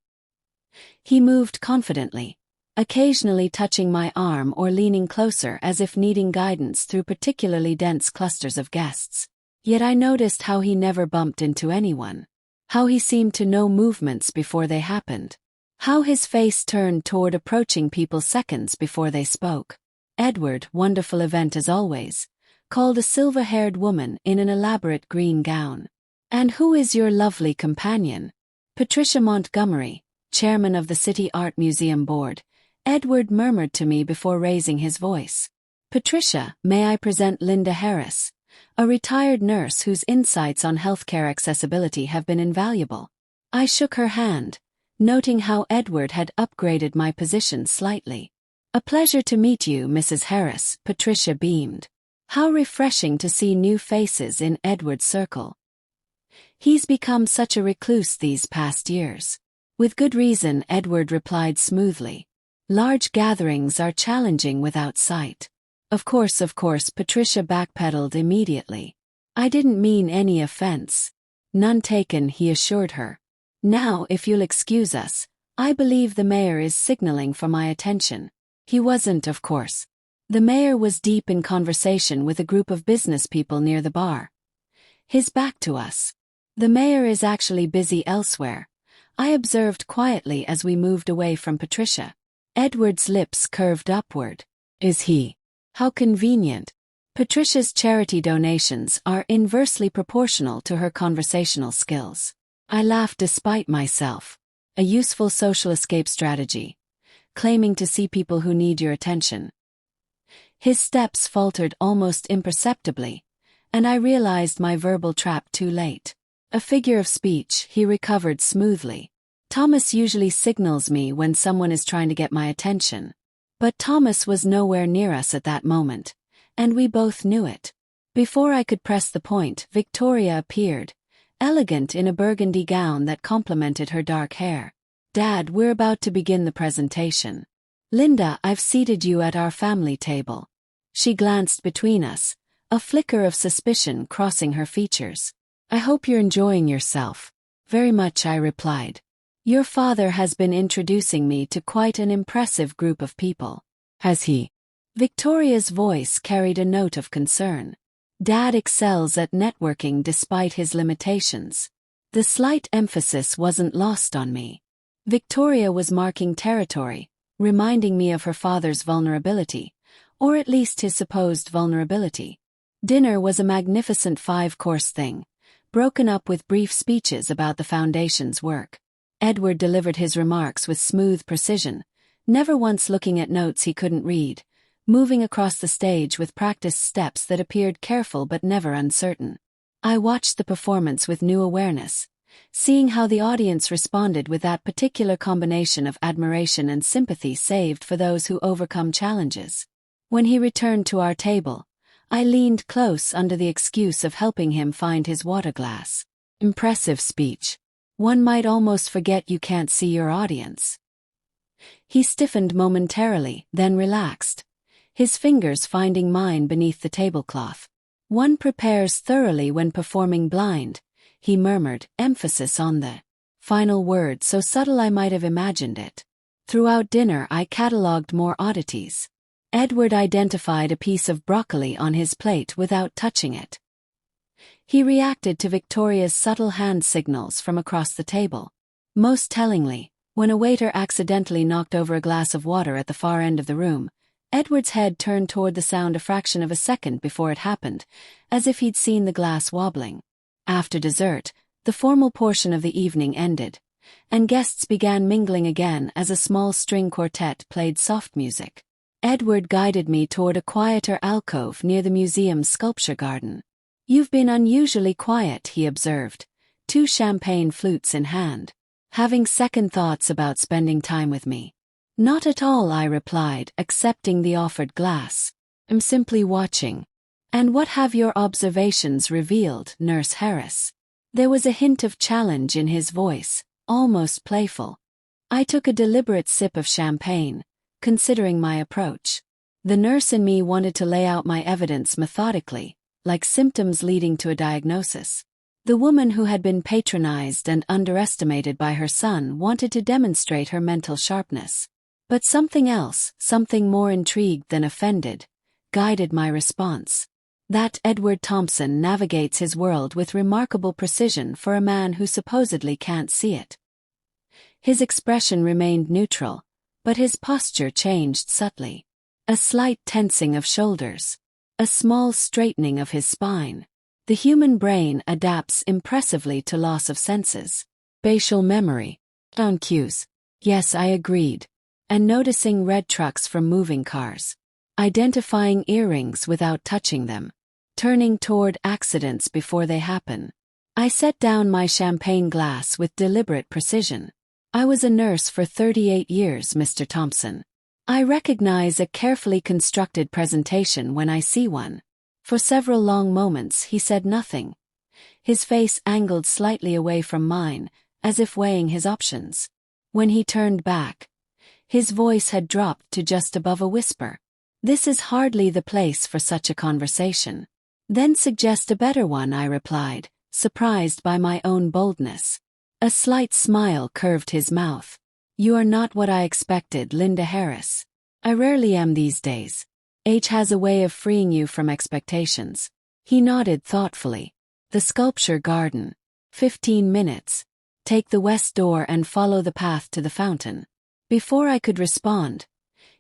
A: He moved confidently, occasionally touching my arm or leaning closer as if needing guidance through particularly dense clusters of guests. Yet I noticed how he never bumped into anyone. How he seemed to know movements before they happened. How his face turned toward approaching people seconds before they spoke. Edward, wonderful event as always, called a silver-haired woman in an elaborate green gown. And who is your lovely companion? Patricia Montgomery, chairman of the City Art Museum Board, Edward murmured to me before raising his voice. Patricia, may I present Linda Harris, a retired nurse whose insights on healthcare accessibility have been invaluable. I shook her hand, noting how Edward had upgraded my position slightly. "A pleasure to meet you, Mrs. Harris," Patricia beamed. How refreshing to see new faces in Edward's circle. He's become such a recluse these past years. With good reason, Edward replied smoothly. Large gatherings are challenging without sight. Of course, Patricia backpedaled immediately. I didn't mean any offense. None taken, he assured her. Now, if you'll excuse us, I believe the mayor is signaling for my attention. He wasn't, of course. The mayor was deep in conversation with a group of business people near the bar. His back to us. The mayor is actually busy elsewhere, I observed quietly as we moved away from Patricia. Edward's lips curved upward. Is he? How convenient. Patricia's charity donations are inversely proportional to her conversational skills. I laughed despite myself. A useful social escape strategy. Claiming to see people who need your attention. His steps faltered almost imperceptibly, and I realized my verbal trap too late. A figure of speech, he recovered smoothly. Thomas usually signals me when someone is trying to get my attention. But Thomas was nowhere near us at that moment, and we both knew it. Before I could press the point, Victoria appeared, elegant in a burgundy gown that complemented her dark hair. Dad, we're about to begin the presentation. Linda, I've seated you at our family table. She glanced between us, a flicker of suspicion crossing her features. I hope you're enjoying yourself. Very much, I replied. Your father has been introducing me to quite an impressive group of people. Has he? Victoria's voice carried a note of concern. Dad excels at networking despite his limitations. The slight emphasis wasn't lost on me. Victoria was marking territory, reminding me of her father's vulnerability, or at least his supposed vulnerability. Dinner was a magnificent 5-course thing, broken up with brief speeches about the foundation's work. Edward delivered his remarks with smooth precision, never once looking at notes he couldn't read, moving across the stage with practiced steps that appeared careful but never uncertain. I watched the performance with new awareness, seeing how the audience responded with that particular combination of admiration and sympathy saved for those who overcome challenges. When he returned to our table, I leaned close under the excuse of helping him find his water glass. Impressive speech. One might almost forget you can't see your audience. He stiffened momentarily, then relaxed, his fingers finding mine beneath the tablecloth. One prepares thoroughly when performing blind, he murmured, emphasis on the final word so subtle I might have imagined it. Throughout dinner I catalogued more oddities. Edward identified a piece of broccoli on his plate without touching it. He reacted to Victoria's subtle hand signals from across the table. Most tellingly, when a waiter accidentally knocked over a glass of water at the far end of the room, Edward's head turned toward the sound a fraction of a second before it happened, as if he'd seen the glass wobbling. After dessert, the formal portion of the evening ended, and guests began mingling again as a small string quartet played soft music. Edward guided me toward a quieter alcove near the museum's sculpture garden. You've been unusually quiet, he observed, 2 champagne flutes in hand. Having second thoughts about spending time with me. Not at all, I replied, accepting the offered glass. I'm simply watching. And what have your observations revealed, Nurse Harris? There was a hint of challenge in his voice, almost playful. I took a deliberate sip of champagne, considering my approach. The nurse in me wanted to lay out my evidence methodically, like symptoms leading to a diagnosis. The woman who had been patronized and underestimated by her son wanted to demonstrate her mental sharpness. But something else, something more intrigued than offended, guided my response. That Edward Thompson navigates his world with remarkable precision for a man who supposedly can't see it. His expression remained neutral, but his posture changed subtly. A slight tensing of shoulders. A small straightening of his spine. The human brain adapts impressively to loss of senses. Facial memory. Sound cues. Yes, I agreed. And noticing red trucks from moving cars. Identifying earrings without touching them. Turning toward accidents before they happen. I set down my champagne glass with deliberate precision. I was a nurse for 38 years, Mr. Thompson. I recognize a carefully constructed presentation when I see one. For several long moments he said nothing. His face angled slightly away from mine, as if weighing his options. When he turned back, his voice had dropped to just above a whisper. "This is hardly the place for such a conversation." "Then suggest a better one," I replied, surprised by my own boldness. A slight smile curved his mouth. "You are not what I expected, Linda Harris." "I rarely am these days. Age has a way of freeing you from expectations." He nodded thoughtfully. "The sculpture garden. 15 minutes. Take the west door and follow the path to the fountain." Before I could respond,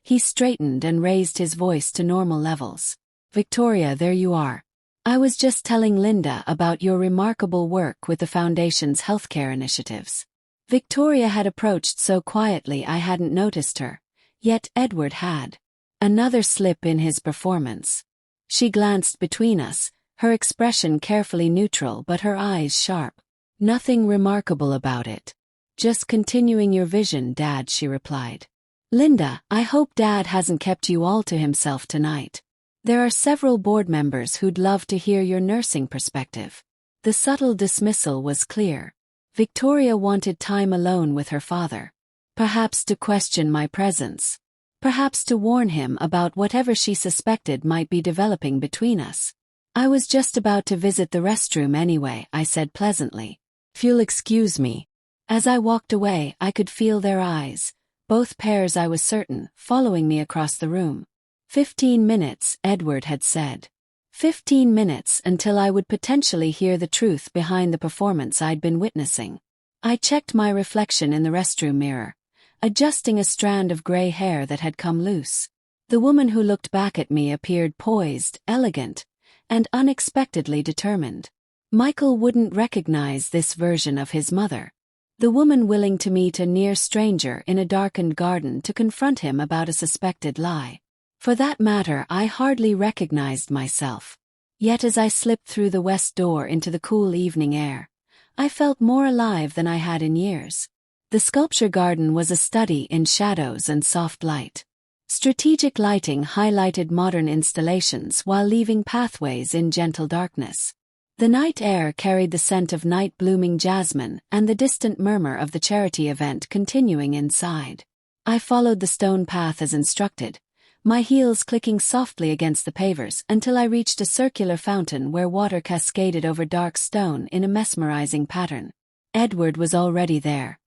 A: he straightened and raised his voice to normal levels. "Victoria, there you are. I was just telling Linda about your remarkable work with the Foundation's healthcare initiatives." Victoria had approached so quietly I hadn't noticed her, yet Edward had. Another slip in his performance. She glanced between us, her expression carefully neutral but her eyes sharp. "Nothing remarkable about it. Just continuing your vision, Dad," she replied. "Linda, I hope Dad hasn't kept you all to himself tonight. There are several board members who'd love to hear your nursing perspective." The subtle dismissal was clear. Victoria wanted time alone with her father. Perhaps to question my presence. Perhaps to warn him about whatever she suspected might be developing between us. "I was just about to visit the restroom anyway," I said pleasantly. "If you'll excuse me." As I walked away, I could feel their eyes, both pairs I was certain, following me across the room. 15 minutes, Edward had said. 15 minutes until I would potentially hear the truth behind the performance I'd been witnessing. I checked my reflection in the restroom mirror, adjusting a strand of gray hair that had come loose. The woman who looked back at me appeared poised, elegant, and unexpectedly determined. Michael wouldn't recognize this version of his mother. The woman willing to meet a near stranger in a darkened garden to confront him about a suspected lie. For that matter, I hardly recognized myself. Yet as I slipped through the west door into the cool evening air, I felt more alive than I had in years. The sculpture garden was a study in shadows and soft light. Strategic lighting highlighted modern installations while leaving pathways in gentle darkness. The night air carried the scent of night-blooming jasmine and the distant murmur of the charity event continuing inside. I followed the stone path as instructed, my heels clicking softly against the pavers until I reached a circular fountain where water cascaded over dark stone in a mesmerizing pattern. Edward was already there,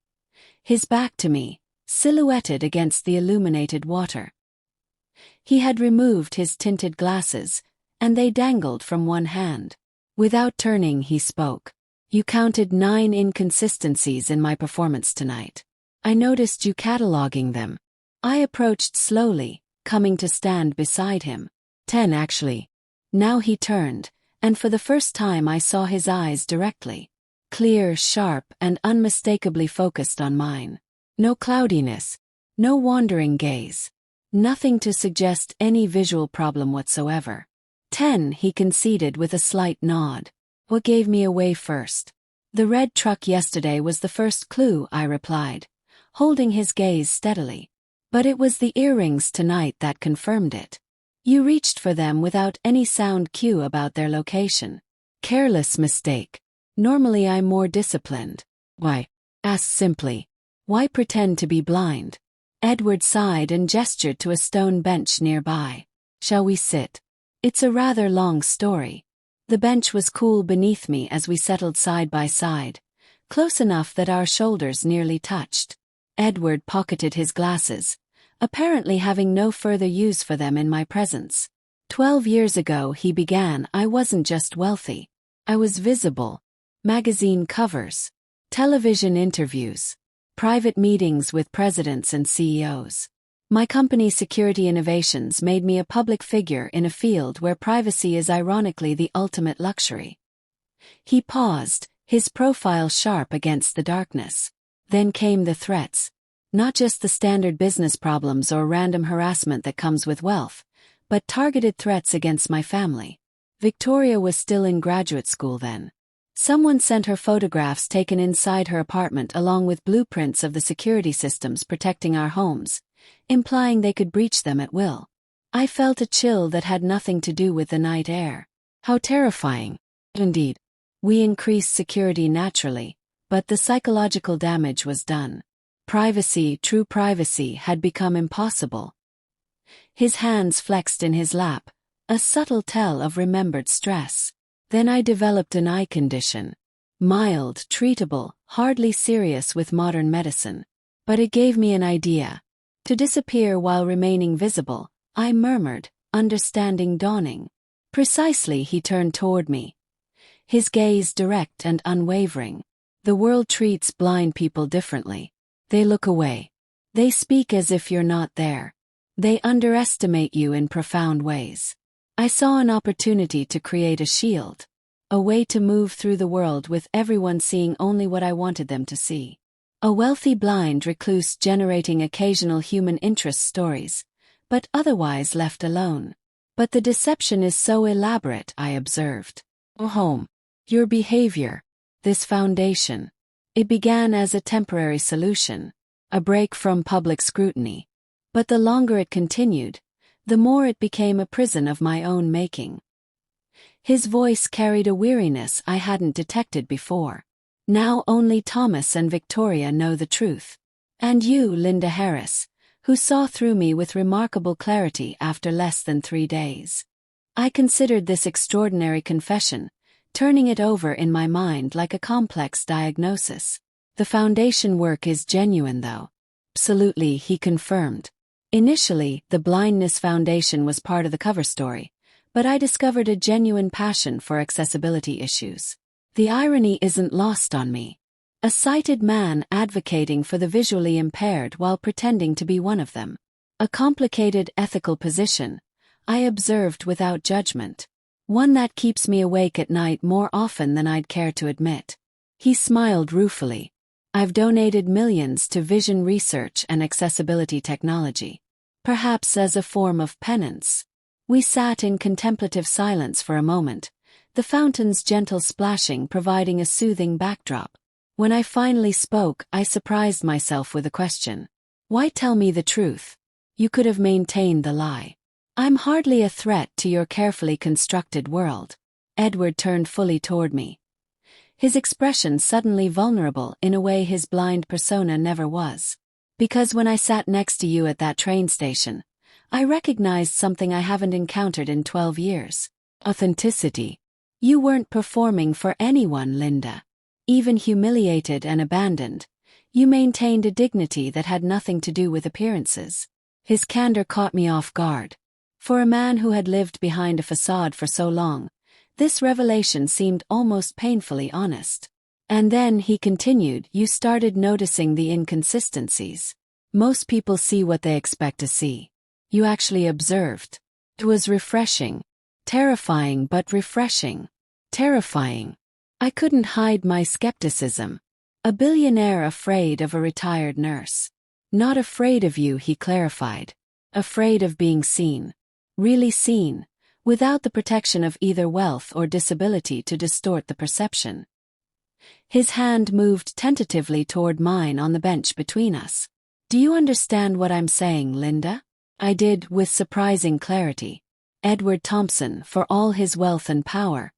A: his back to me, silhouetted against the illuminated water. He had removed his tinted glasses, and they dangled from one hand. Without turning, he spoke. "You counted 9 inconsistencies in my performance tonight. I noticed you cataloging them." I approached slowly, coming to stand beside him. 10 actually. Now he turned, and for the first time I saw his eyes directly. Clear, sharp, and unmistakably focused on mine. No cloudiness. No wandering gaze. Nothing to suggest any visual problem whatsoever. 10, he conceded with a slight nod. "What gave me away first?" "The red truck yesterday was the first clue," I replied, holding his gaze steadily. "But it was the earrings tonight that confirmed it. You reached for them without any sound cue about their location. Careless mistake. Normally I'm more disciplined." "Why?" asked simply. "Why pretend to be blind?" Edward sighed and gestured to a stone bench nearby. "Shall we sit?" "It's a rather long story." The bench was cool beneath me as we settled side by side, close enough that our shoulders nearly touched. Edward pocketed his glasses, apparently having no further use for them in my presence. 12 years ago, he began, I wasn't just wealthy. I was visible. Magazine covers, television interviews, private meetings with presidents and CEOs. My company Security Innovations made me a public figure in a field where privacy is ironically the ultimate luxury. He paused, his profile sharp against the darkness. Then came the threats. Not just the standard business problems or random harassment that comes with wealth, but targeted threats against my family. Victoria was still in graduate school then. Someone sent her photographs taken inside her apartment along with blueprints of the security systems protecting our homes, implying they could breach them at will. I felt a chill that had nothing to do with the night air. How terrifying. Indeed. We increased security naturally, but the psychological damage was done. Privacy, true privacy, had become impossible. His hands flexed in his lap, a subtle tell of remembered stress. Then I developed an eye condition. Mild, treatable, hardly serious with modern medicine. But it gave me an idea. To disappear while remaining visible, I murmured, understanding dawning. Precisely, he turned toward me. His gaze direct and unwavering. The world treats blind people differently. They look away. They speak as if you're not there. They underestimate you in profound ways. I saw an opportunity to create a shield. A way to move through the world with everyone seeing only what I wanted them to see. A wealthy blind recluse generating occasional human interest stories, but otherwise left alone. But the deception is so elaborate, I observed. Home. Your behavior. This foundation. It began as a temporary solution, a break from public scrutiny. But the longer it continued, the more it became a prison of my own making. His voice carried a weariness I hadn't detected before. Now only Thomas and Victoria know the truth. And you, Linda Harris, who saw through me with remarkable clarity after less than 3 days. I considered this extraordinary confession, turning it over in my mind like a complex diagnosis. The foundation work is genuine though. Absolutely, he confirmed. Initially, the Blindness Foundation was part of the cover story, but I discovered a genuine passion for accessibility issues. The irony isn't lost on me. A sighted man advocating for the visually impaired while pretending to be one of them. A complicated ethical position, I observed without judgment. One that keeps me awake at night more often than I'd care to admit. He smiled ruefully. I've donated millions to vision research and accessibility technology. Perhaps as a form of penance. We sat in contemplative silence for a moment, the fountain's gentle splashing providing a soothing backdrop. When I finally spoke, I surprised myself with a question. Why tell me the truth? You could have maintained the lie. I'm hardly a threat to your carefully constructed world. Edward turned fully toward me. His expression suddenly vulnerable in a way his blind persona never was. Because when I sat next to you at that train station, I recognized something I haven't encountered in 12 years. Authenticity. You weren't performing for anyone, Linda. Even humiliated and abandoned, you maintained a dignity that had nothing to do with appearances. His candor caught me off guard. For a man who had lived behind a facade for so long, this revelation seemed almost painfully honest. And then, he continued, you started noticing the inconsistencies. Most people see what they expect to see. You actually observed. It was refreshing. Terrifying but refreshing. Terrifying. I couldn't hide my skepticism. A billionaire afraid of a retired nurse. Not afraid of you, he clarified. Afraid of being seen. Really seen, without the protection of either wealth or disability to distort the perception. His hand moved tentatively toward mine on the bench between us. Do you understand what I'm saying, Linda? I did, with surprising clarity. Edward Thompson, for all his wealth and power,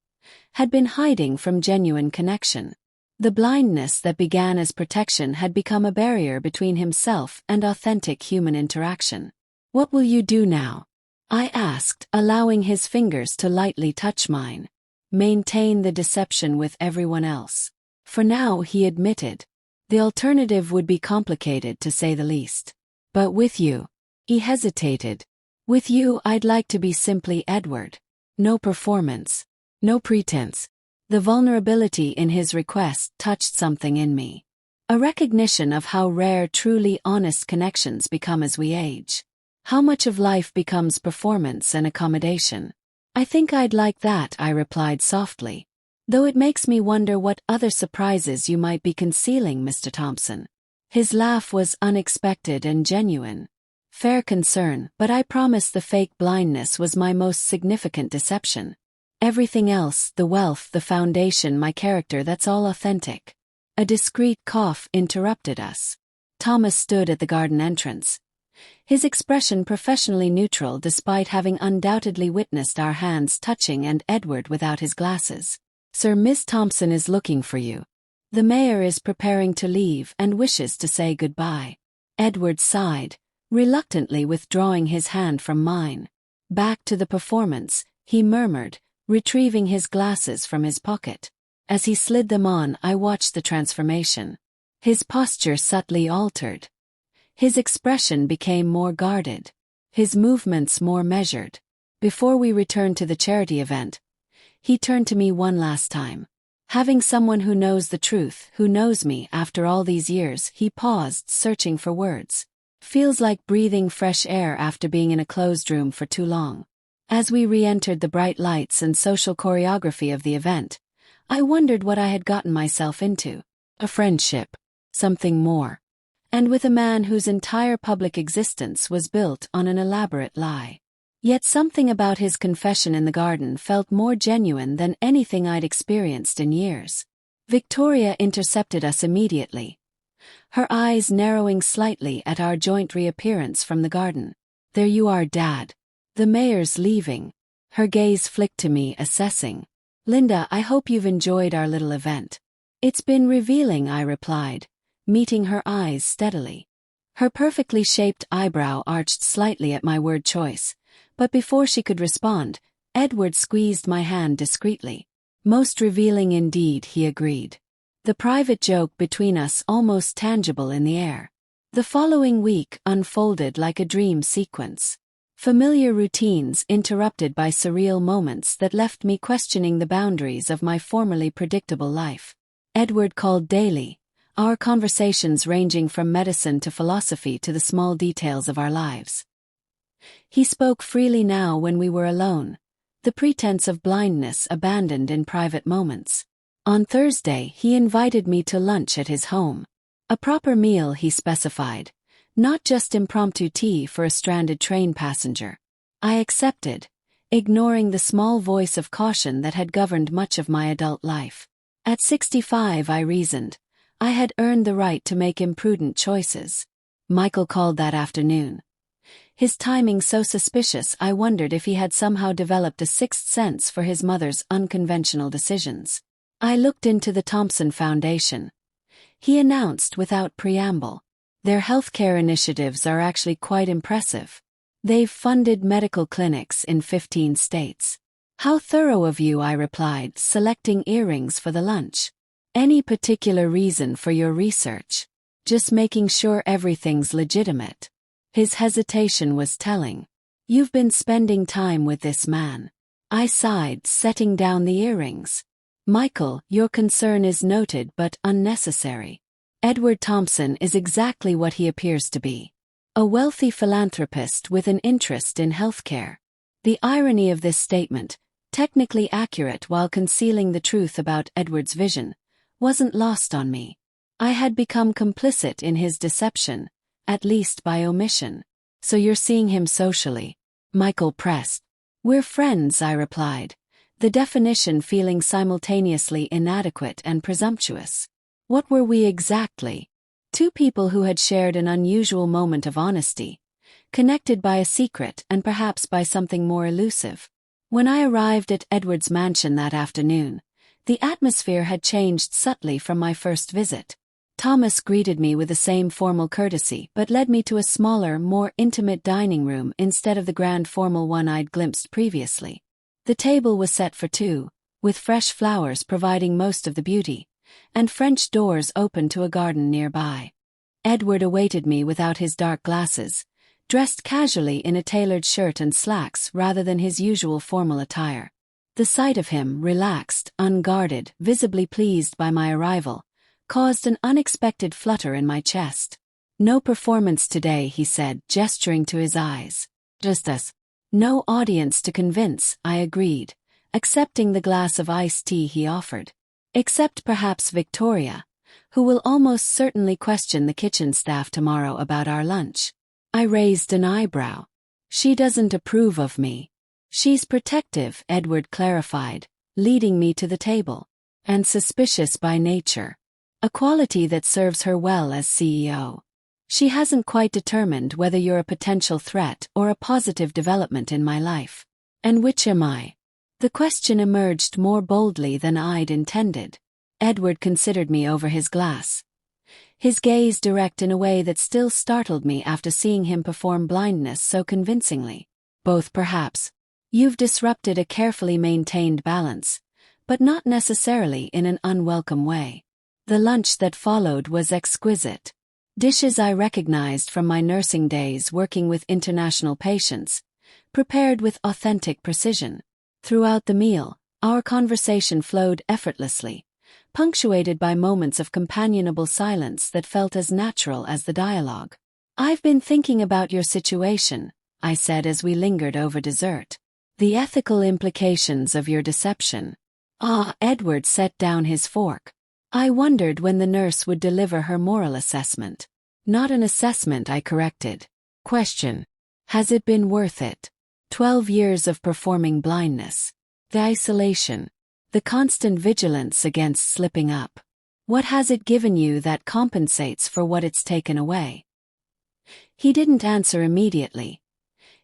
A: had been hiding from genuine connection. The blindness that began as protection had become a barrier between himself and authentic human interaction. What will you do now? I asked, allowing his fingers to lightly touch mine. Maintain the deception with everyone else. For now, he admitted. The alternative would be complicated, to say the least. But with you. He hesitated. With you, I'd like to be simply Edward. No performance. No pretense. The vulnerability in his request touched something in me. A recognition of how rare truly honest connections become as we age. How much of life becomes performance and accommodation. I think I'd like that, I replied softly. Though it makes me wonder what other surprises you might be concealing, Mr. Thompson. His laugh was unexpected and genuine. Fair concern, but I promise the fake blindness was my most significant deception. Everything else, the wealth, the foundation, my character, that's all authentic. A discreet cough interrupted us. Thomas stood at the garden entrance, his expression professionally neutral despite having undoubtedly witnessed our hands touching and Edward without his glasses. "Sir, Miss Thompson is looking for you. The mayor is preparing to leave and wishes to say goodbye." Edward sighed, reluctantly withdrawing his hand from mine. "Back to the performance," he murmured, retrieving his glasses from his pocket. As he slid them on, I watched the transformation. His posture subtly altered. His expression became more guarded, his movements more measured. Before we returned to the charity event, he turned to me one last time. Having someone who knows the truth, who knows me after all these years, he paused, searching for words. "Feels like breathing fresh air after being in a closed room for too long." As we re-entered the bright lights and social choreography of the event, I wondered what I had gotten myself into. A friendship. Something more. And with a man whose entire public existence was built on an elaborate lie. Yet something about his confession in the garden felt more genuine than anything I'd experienced in years. Victoria intercepted us immediately, her eyes narrowing slightly at our joint reappearance from the garden. "There you are, Dad. The mayor's leaving." Her gaze flicked to me, assessing. "Linda, I hope you've enjoyed our little event." "It's been revealing," I replied, meeting her eyes steadily. Her perfectly shaped eyebrow arched slightly at my word choice, but before she could respond, Edward squeezed my hand discreetly. "Most revealing indeed," he agreed. The private joke between us almost tangible in the air. The following week unfolded like a dream sequence. Familiar routines interrupted by surreal moments that left me questioning the boundaries of my formerly predictable life. Edward called daily, our conversations ranging from medicine to philosophy to the small details of our lives. He spoke freely now when we were alone, the pretense of blindness abandoned in private moments. On Thursday, he invited me to lunch at his home. A proper meal, he specified, not just impromptu tea for a stranded train passenger. I accepted, ignoring the small voice of caution that had governed much of my adult life. At 65, I reasoned, I had earned the right to make imprudent choices. Michael called that afternoon. His timing so suspicious, I wondered if he had somehow developed a sixth sense for his mother's unconventional decisions. I looked into the Thompson Foundation. He announced without preamble. Their healthcare initiatives are actually quite impressive. They've funded medical clinics in 15 states. "How thorough of you," I replied, selecting earrings for the lunch. "Any particular reason for your research?" "Just making sure everything's legitimate." His hesitation was telling. "You've been spending time with this man." I sighed, setting down the earrings. "Michael, your concern is noted but unnecessary. Edward Thompson is exactly what he appears to be. A wealthy philanthropist with an interest in healthcare." The irony of this statement, technically accurate while concealing the truth about Edward's vision, wasn't lost on me. I had become complicit in his deception, at least by omission. "So you're seeing him socially?" Michael pressed. "We're friends," I replied, the definition feeling simultaneously inadequate and presumptuous. What were we exactly? Two people who had shared an unusual moment of honesty, connected by a secret and perhaps by something more elusive. When I arrived at Edward's mansion that afternoon, the atmosphere had changed subtly from my first visit. Thomas greeted me with the same formal courtesy but led me to a smaller, more intimate dining room instead of the grand formal one I'd glimpsed previously. The table was set for two, with fresh flowers providing most of the beauty, and French doors open to a garden nearby. Edward awaited me without his dark glasses, dressed casually in a tailored shirt and slacks rather than his usual formal attire. The sight of him, relaxed, unguarded, visibly pleased by my arrival, caused an unexpected flutter in my chest. "No performance today," he said, gesturing to his eyes. "Just us." "No audience to convince," I agreed, accepting the glass of iced tea he offered. "Except perhaps Victoria, who will almost certainly question the kitchen staff tomorrow about our lunch." I raised an eyebrow. "She doesn't approve of me." She's protective, Edward clarified, leading me to the table. And suspicious by nature. A quality that serves her well as CEO. She hasn't quite determined whether you're a potential threat or a positive development in my life. And which am I? The question emerged more boldly than I'd intended. Edward considered me over his glass. His gaze direct in a way that still startled me after seeing him perform blindness so convincingly. Both perhaps. You've disrupted a carefully maintained balance, but not necessarily in an unwelcome way. The lunch that followed was exquisite. Dishes I recognized from my nursing days working with international patients, prepared with authentic precision. Throughout the meal, our conversation flowed effortlessly, punctuated by moments of companionable silence that felt as natural as the dialogue. I've been thinking about your situation, I said as we lingered over dessert. The ethical implications of your deception. Edward set down his fork. I wondered when the nurse would deliver her moral assessment. Not an assessment, I corrected. Question. Has it been worth it? 12 years of performing blindness. The isolation. The constant vigilance against slipping up. What has it given you that compensates for what it's taken away? He didn't answer immediately,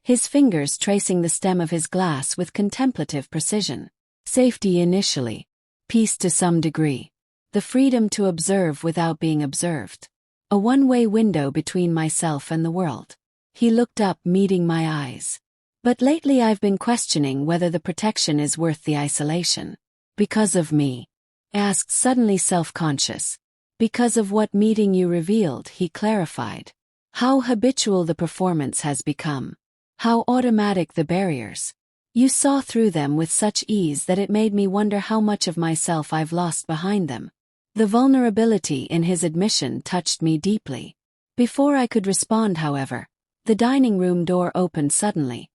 A: his fingers tracing the stem of his glass with contemplative precision. Safety initially. Peace to some degree. The freedom to observe without being observed. A one-way window between myself and the world. He looked up, meeting my eyes. But lately I've been questioning whether the protection is worth the isolation. Because of me? Asked, suddenly self-conscious. Because of what meeting you revealed, he clarified. How habitual the performance has become. How automatic the barriers. You saw through them with such ease that it made me wonder how much of myself I've lost behind them. The vulnerability in his admission touched me deeply. Before I could respond, however, the dining room door opened suddenly,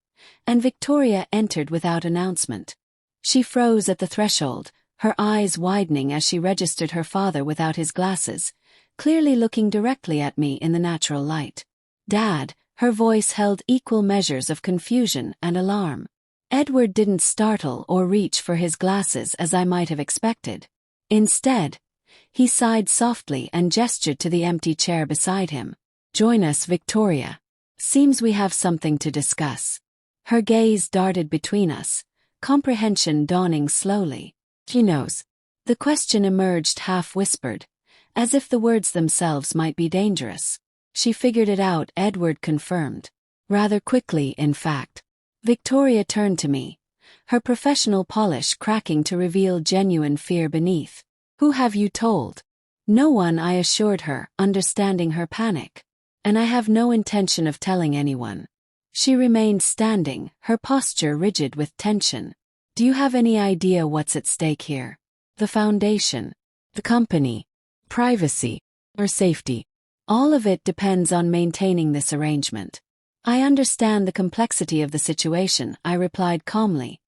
A: and Victoria entered without announcement. She froze at the threshold, her eyes widening as she registered her father without his glasses, clearly looking directly at me in the natural light. Dad, her voice held equal measures of confusion and alarm. Edward didn't startle or reach for his glasses as I might have expected. Instead, he sighed softly and gestured to the empty chair beside him. Join us, Victoria. Seems we have something to discuss. Her gaze darted between us, comprehension dawning slowly. She knows. The question emerged half-whispered, as if the words themselves might be dangerous. She figured it out, Edward confirmed. Rather quickly, in fact. Victoria turned to me, her professional polish cracking to reveal genuine fear beneath. Who have you told? No one, I assured her, understanding her panic. And I have no intention of telling anyone. She remained standing, her posture rigid with tension. Do you have any idea what's at stake here? The foundation, the company, privacy, or safety? All of it depends on maintaining this arrangement. I understand the complexity of the situation, I replied calmly,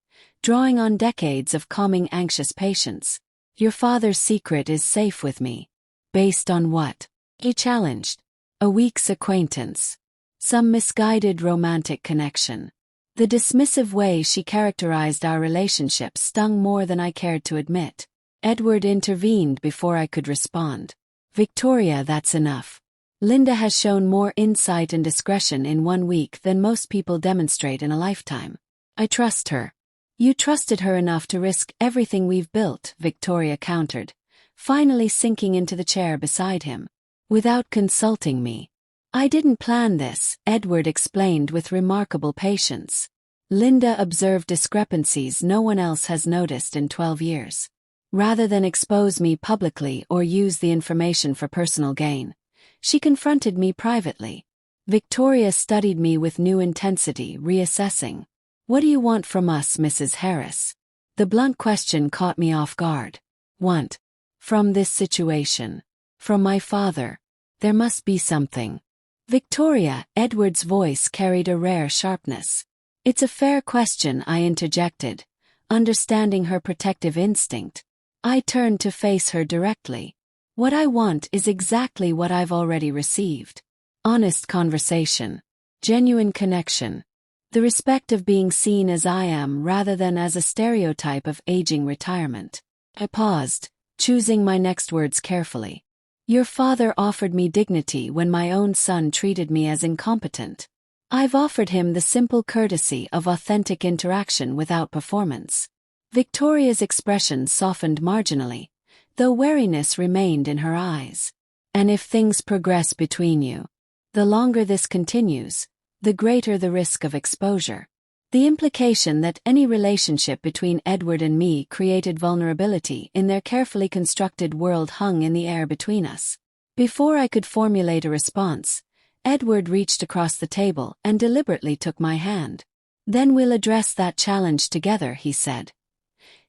A: drawing on decades of calming anxious patience. Your father's secret is safe with me. Based on what? He challenged. A week's acquaintance. Some misguided romantic connection. The dismissive way she characterized our relationship stung more than I cared to admit. Edward intervened before I could respond. Victoria, that's enough. Linda has shown more insight and discretion in 1 week than most people demonstrate in a lifetime. I trust her. You trusted her enough to risk everything we've built, Victoria countered, finally sinking into the chair beside him. Without consulting me. I didn't plan this, Edward explained with remarkable patience. Linda observed discrepancies no one else has noticed in 12 years. Rather than expose me publicly or use the information for personal gain, she confronted me privately. Victoria studied me with new intensity, reassessing. What do you want from us, Mrs. Harris? The blunt question caught me off guard. Want? From this situation. From my father. There must be something. Victoria, Edward's voice carried a rare sharpness. It's a fair question, I interjected, understanding her protective instinct. I turned to face her directly. What I want is exactly what I've already received. Honest conversation. Genuine connection. The respect of being seen as I am rather than as a stereotype of aging retirement. I paused, choosing my next words carefully. Your father offered me dignity when my own son treated me as incompetent. I've offered him the simple courtesy of authentic interaction without performance. Victoria's expression softened marginally, though wariness remained in her eyes. And if things progress between you, the longer this continues, the greater the risk of exposure. The implication that any relationship between Edward and me created vulnerability in their carefully constructed world hung in the air between us. Before I could formulate a response, Edward reached across the table and deliberately took my hand. Then we'll address that challenge together, he said,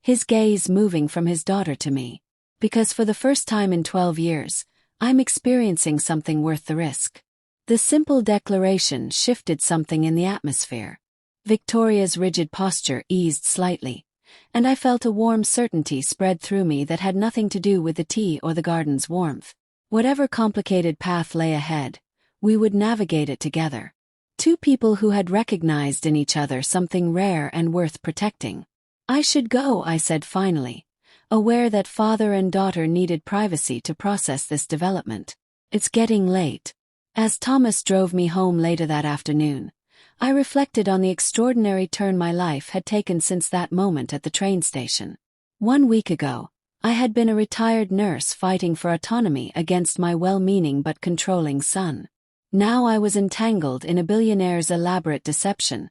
A: his gaze moving from his daughter to me. Because for the first time in 12 years, I'm experiencing something worth the risk. The simple declaration shifted something in the atmosphere. Victoria's rigid posture eased slightly, and I felt a warm certainty spread through me that had nothing to do with the tea or the garden's warmth. Whatever complicated path lay ahead, we would navigate it together. Two people who had recognized in each other something rare and worth protecting. I should go, I said finally, aware that father and daughter needed privacy to process this development. It's getting late. As Thomas drove me home later that afternoon, I reflected on the extraordinary turn my life had taken since that moment at the train station. 1 week ago, I had been a retired nurse fighting for autonomy against my well-meaning but controlling son. Now I was entangled in a billionaire's elaborate deception,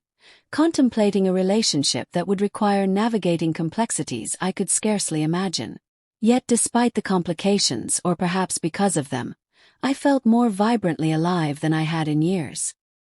A: contemplating a relationship that would require navigating complexities I could scarcely imagine. Yet despite the complications, or perhaps because of them, I felt more vibrantly alive than I had in years.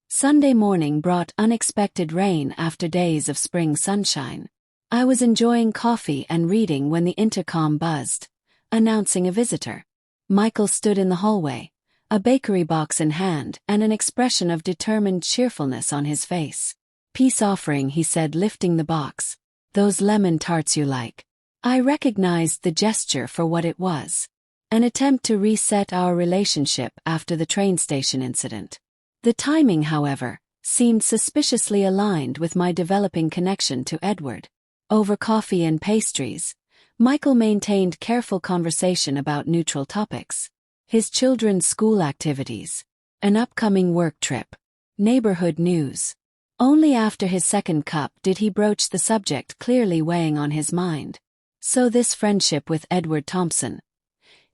A: Sunday morning brought unexpected rain after days of spring sunshine. I was enjoying coffee and reading when the intercom buzzed, announcing a visitor. Michael stood in the hallway, a bakery box in hand and an expression of determined cheerfulness on his face. Peace offering, he said, lifting the box. Those lemon tarts you like. I recognized the gesture for what it was. An attempt to reset our relationship after the train station incident. The timing, however, seemed suspiciously aligned with my developing connection to Edward. Over coffee and pastries, Michael maintained careful conversation about neutral topics. His children's school activities, an upcoming work trip, neighborhood news. Only after his second cup did he broach the subject clearly weighing on his mind. So this friendship with Edward Thompson,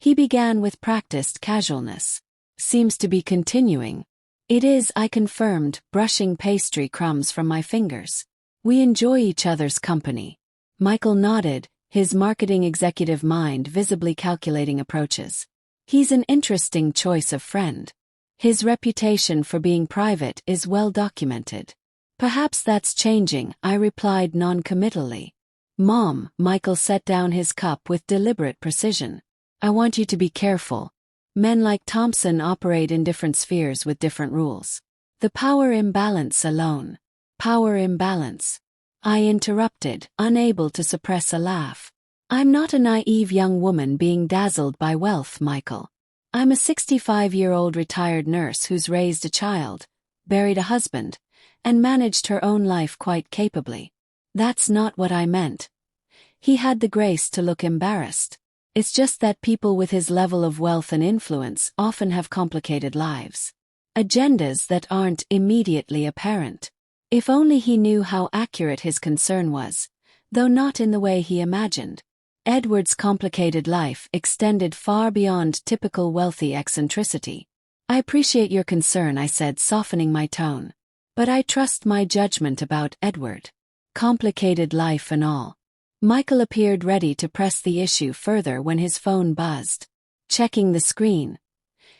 A: he began with practiced casualness, seems to be continuing. It is, I confirmed, brushing pastry crumbs from my fingers. We enjoy each other's company. Michael nodded, his marketing executive mind visibly calculating approaches. He's an interesting choice of friend. His reputation for being private is well documented. Perhaps that's changing, I replied non-committally. Mom, Michael set down his cup with deliberate precision. I want you to be careful. Men like Thompson operate in different spheres with different rules. The power imbalance alone. Power imbalance. I interrupted, unable to suppress a laugh. I'm not a naive young woman being dazzled by wealth, Michael. I'm a 65-year-old retired nurse who's raised a child, buried a husband, and managed her own life quite capably. That's not what I meant. He had the grace to look embarrassed. It's just that people with his level of wealth and influence often have complicated lives. Agendas that aren't immediately apparent. If only he knew how accurate his concern was, though not in the way he imagined. Edward's complicated life extended far beyond typical wealthy eccentricity. I appreciate your concern, I said, softening my tone. But I trust my judgment about Edward. Complicated life and all. Michael appeared ready to press the issue further when his phone buzzed. Checking the screen,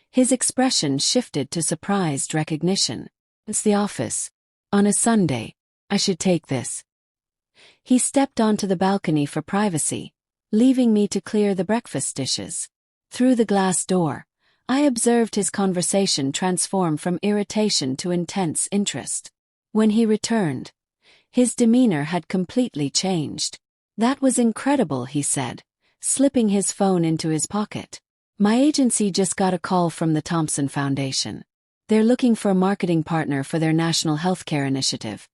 A: his expression shifted to surprised recognition. It's the office. On a Sunday. I should take this. He stepped onto the balcony for privacy, leaving me to clear the breakfast dishes. Through the glass door, I observed his conversation transform from irritation to intense interest. When he returned, his demeanor had completely changed. That was incredible, he said, slipping his phone into his pocket. My agency just got a call from the Thompson Foundation. They're looking for a marketing partner for their national healthcare initiative.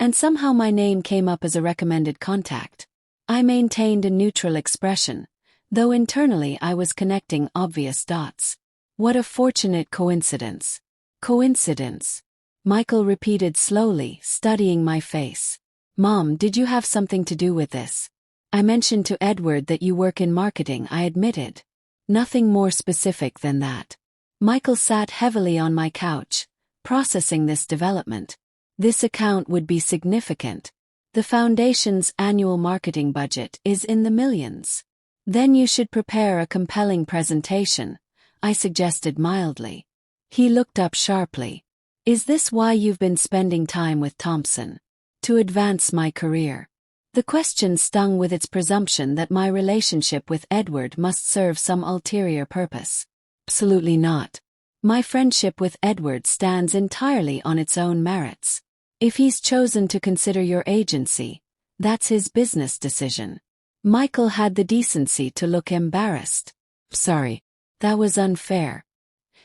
A: And somehow my name came up as a recommended contact. I maintained a neutral expression, though internally I was connecting obvious dots. What a fortunate coincidence. Coincidence. Michael repeated slowly, studying my face. Mom, did you have something to do with this? I mentioned to Edward that you work in marketing, I admitted. Nothing more specific than that. Michael sat heavily on my couch, processing this development. This account would be significant. The foundation's annual marketing budget is in the millions. Then you should prepare a compelling presentation, I suggested mildly. He looked up sharply. Is this why you've been spending time with Thompson? To advance my career. The question stung with its presumption that my relationship with Edward must serve some ulterior purpose. Absolutely not. My friendship with Edward stands entirely on its own merits. If he's chosen to consider your agency, that's his business decision. Michael had the decency to look embarrassed. Sorry, that was unfair.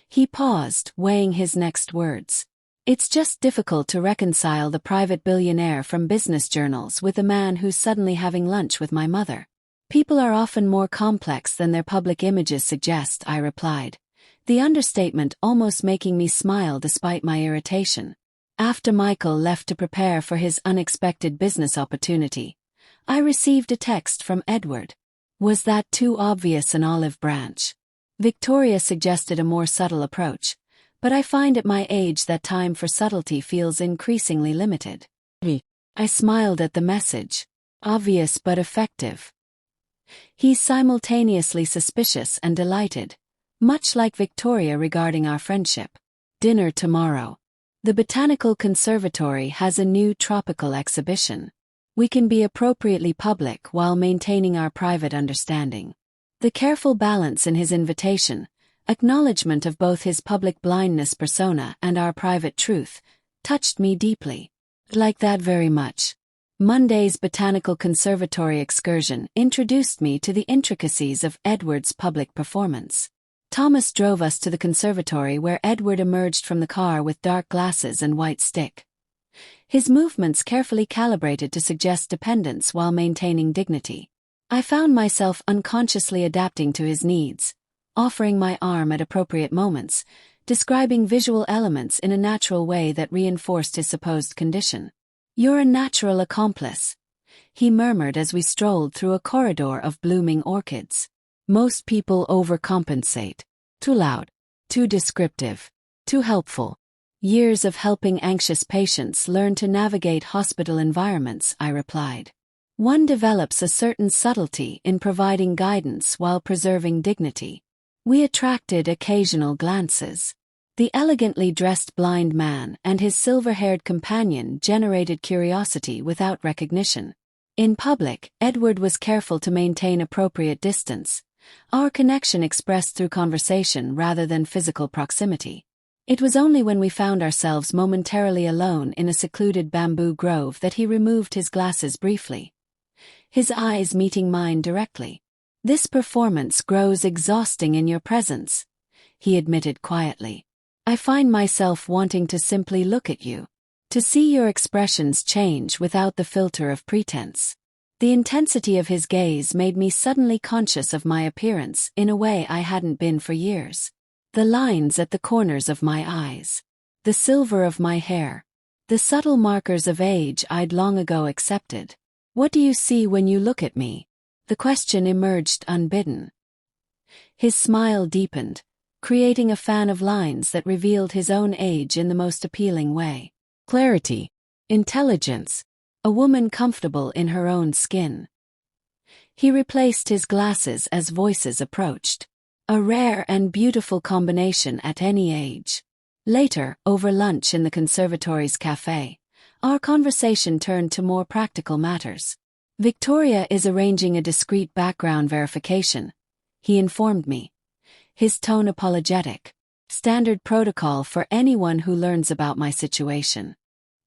A: He paused, weighing his next words. It's just difficult to reconcile the private billionaire from business journals with a man who's suddenly having lunch with my mother. People are often more complex than their public images suggest, I replied, the understatement almost making me smile despite my irritation. After Michael left to prepare for his unexpected business opportunity, I received a text from Edward. Was that too obvious an olive branch? Victoria suggested a more subtle approach, but I find at my age that time for subtlety feels increasingly limited. I smiled at the message. Obvious but effective. He's simultaneously suspicious and delighted, much like Victoria regarding our friendship. Dinner tomorrow. The Botanical Conservatory has a new tropical exhibition. We can be appropriately public while maintaining our private understanding. The careful balance in his invitation, acknowledgement of both his public blindness persona and our private truth, touched me deeply. Like that very much. Monday's Botanical Conservatory excursion introduced me to the intricacies of Edward's public performance. Thomas drove us to the conservatory where Edward emerged from the car with dark glasses and white stick. His movements carefully calibrated to suggest dependence while maintaining dignity. I found myself unconsciously adapting to his needs, offering my arm at appropriate moments, describing visual elements in a natural way that reinforced his supposed condition. You're a natural accomplice, he murmured as we strolled through a corridor of blooming orchids. Most people overcompensate. Too loud, too descriptive, too helpful. Years of helping anxious patients learn to navigate hospital environments, I replied. One develops a certain subtlety in providing guidance while preserving dignity. We attracted occasional glances. The elegantly dressed blind man and his silver-haired companion generated curiosity without recognition. In public, Edward was careful to maintain appropriate distance, our connection expressed through conversation rather than physical proximity. It was only when we found ourselves momentarily alone in a secluded bamboo grove that he removed his glasses briefly, his eyes meeting mine directly. This performance grows exhausting in your presence, he admitted quietly. I find myself wanting to simply look at you, to see your expressions change without the filter of pretense. The intensity of his gaze made me suddenly conscious of my appearance in a way I hadn't been for years. The lines at the corners of my eyes, the silver of my hair, the subtle markers of age I'd long ago accepted. What do you see when you look at me? The question emerged unbidden. His smile deepened, creating a fan of lines that revealed his own age in the most appealing way. Clarity, intelligence, a woman comfortable in her own skin. He replaced his glasses as voices approached. A rare and beautiful combination at any age. Later, over lunch in the conservatory's cafe, our conversation turned to more practical matters. Victoria is arranging a discreet background verification, he informed me, his tone apologetic. Standard protocol for anyone who learns about my situation.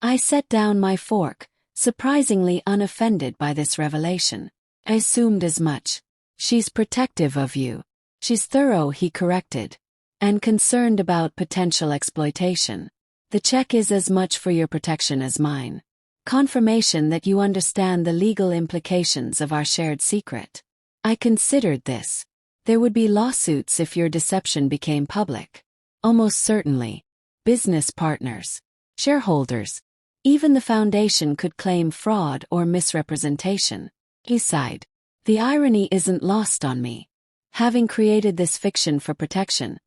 A: I set down my fork, surprisingly unoffended by this revelation. I assumed as much. She's protective of you. She's thorough, he corrected. and concerned about potential exploitation. The check is as much for your protection as mine. Confirmation that you understand the legal implications of our shared secret. I considered this. There would be lawsuits if your deception became public. Almost certainly. Business partners, shareholders, even the foundation could claim fraud or misrepresentation. He sighed. The irony isn't lost on me. Having created this fiction for protection,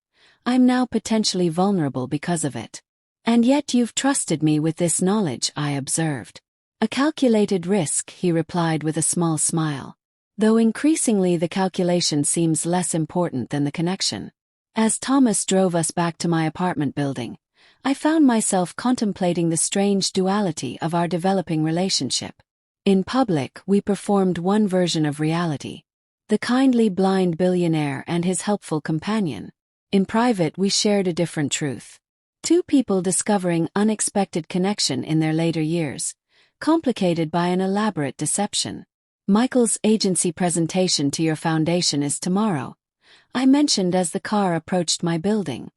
A: I'm now potentially vulnerable because of it. And yet you've trusted me with this knowledge, I observed. A calculated risk, he replied with a small smile. Though increasingly the calculation seems less important than the connection. As Thomas drove us back to my apartment building, I found myself contemplating the strange duality of our developing relationship. In public, we performed one version of reality. The kindly blind billionaire and his helpful companion. In private, we shared a different truth. Two people discovering unexpected connection in their later years, complicated by an elaborate deception. Michael's agency presentation to your foundation is tomorrow, I mentioned as the car approached my building.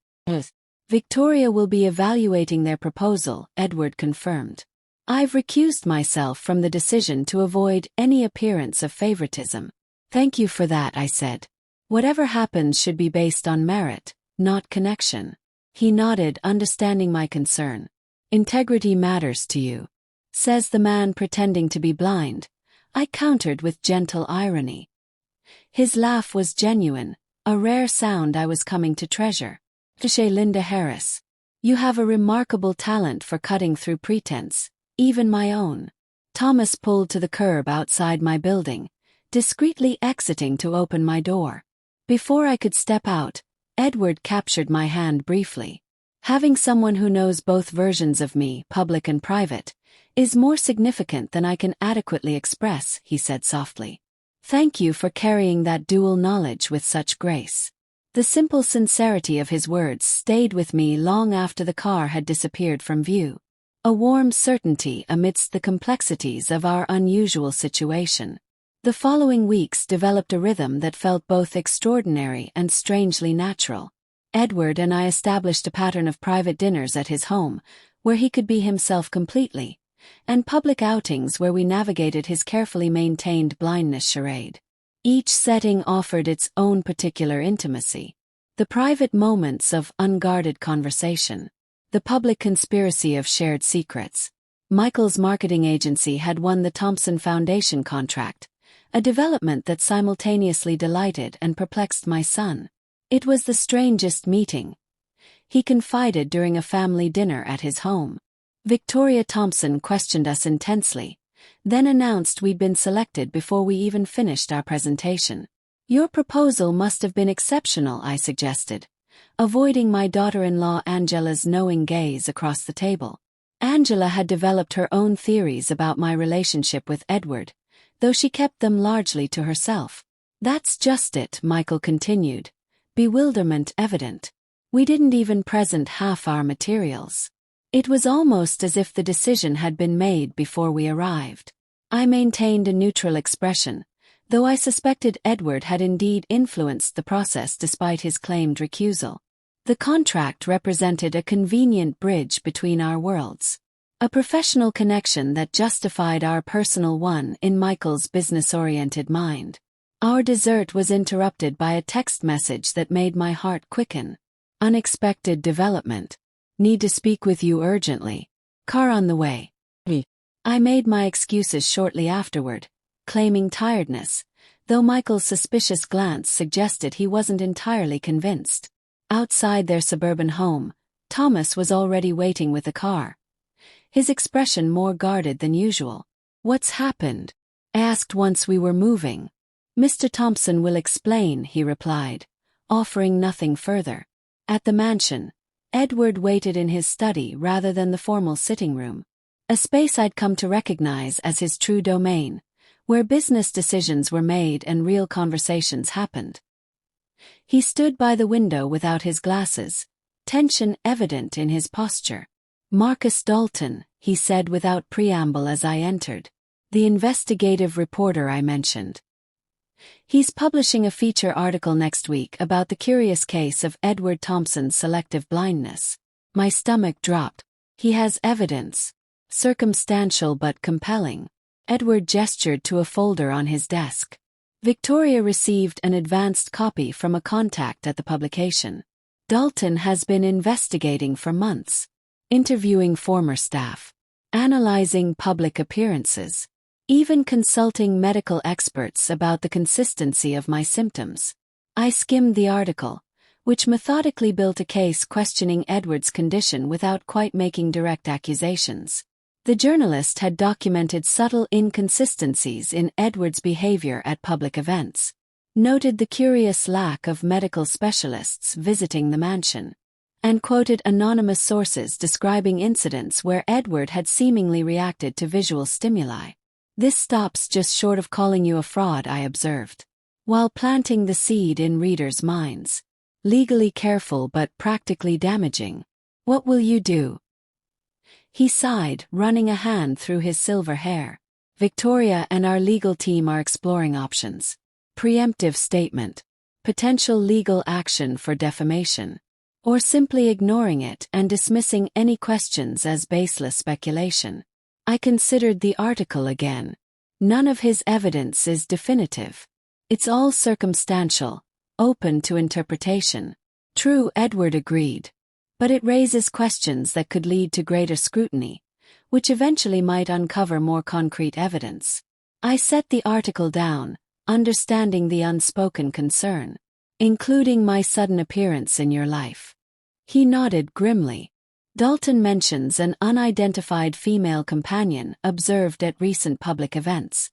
A: Victoria will be evaluating their proposal, Edward confirmed. I've recused myself from the decision to avoid any appearance of favoritism. Thank you for that, I said. Whatever happens should be based on merit, not connection. He nodded, understanding my concern. Integrity matters to you, says the man pretending to be blind. I countered with gentle irony. His laugh was genuine, a rare sound I was coming to treasure. Linda Harris. You have a remarkable talent for cutting through pretense, even my own. Thomas pulled to the curb outside my building, discreetly exiting to open my door. Before I could step out, Edward captured my hand briefly. Having someone who knows both versions of me, public and private, is more significant than I can adequately express, he said softly. Thank you for carrying that dual knowledge with such grace. The simple sincerity of his words stayed with me long after the car had disappeared from view. A warm certainty amidst the complexities of our unusual situation. The following weeks developed a rhythm that felt both extraordinary and strangely natural. Edward and I established a pattern of private dinners at his home, where he could be himself completely, and public outings where we navigated his carefully maintained blindness charade. Each setting offered its own particular intimacy. The private moments of unguarded conversation. The public conspiracy of shared secrets. Michael's marketing agency had won the Thompson Foundation contract, a development that simultaneously delighted and perplexed my son. It was the strangest meeting, he confided during a family dinner at his home. Victoria Thompson questioned us intensely, then announced we'd been selected before we even finished our presentation. Your proposal must have been exceptional, I suggested, avoiding my daughter-in-law Angela's knowing gaze across the table. Angela had developed her own theories about my relationship with Edward, though she kept them largely to herself. That's just it, Michael continued, bewilderment evident. We didn't even present half our materials. It was almost as if the decision had been made before we arrived. I maintained a neutral expression, though I suspected Edward had indeed influenced the process despite his claimed recusal. The contract represented a convenient bridge between our worlds. A professional connection that justified our personal one in Michael's business-oriented mind. Our dessert was interrupted by a text message that made my heart quicken. Unexpected development. Need to speak with you urgently. Car on the way. I made my excuses shortly afterward, claiming tiredness, though Michael's suspicious glance suggested he wasn't entirely convinced. Outside their suburban home, Thomas was already waiting with the car, his expression more guarded than usual. What's happened? I asked once we were moving. Mr. Thompson will explain, he replied, offering nothing further. At the mansion, Edward waited in his study rather than the formal sitting room, a space I'd come to recognize as his true domain, where business decisions were made and real conversations happened. He stood by the window without his glasses, tension evident in his posture. Marcus Dalton, he said without preamble as I entered. The investigative reporter I mentioned. He's publishing a feature article next week about the curious case of Edward Thompson's selective blindness. My stomach dropped. He has evidence. Circumstantial but compelling. Edward gestured to a folder on his desk. Victoria received an advanced copy from a contact at the publication. Dalton has been investigating for months, interviewing former staff, analyzing public appearances, even consulting medical experts about the consistency of my symptoms. I skimmed the article, which methodically built a case questioning Edward's condition without quite making direct accusations. The journalist had documented subtle inconsistencies in Edward's behavior at public events, noted the curious lack of medical specialists visiting the mansion, and quoted anonymous sources describing incidents where Edward had seemingly reacted to visual stimuli. This stops just short of calling you a fraud, I observed, while planting the seed in readers' minds. Legally careful but practically damaging. What will you do? He sighed, running a hand through his silver hair. Victoria and our legal team are exploring options. Preemptive statement. Potential legal action for defamation. Or simply ignoring it and dismissing any questions as baseless speculation. I considered the article again. None of his evidence is definitive. It's all circumstantial, open to interpretation. True, Edward agreed. But it raises questions that could lead to greater scrutiny, which eventually might uncover more concrete evidence. I set the article down, understanding the unspoken concern, including my sudden appearance in your life. He nodded grimly. Dalton mentions an unidentified female companion observed at recent public events.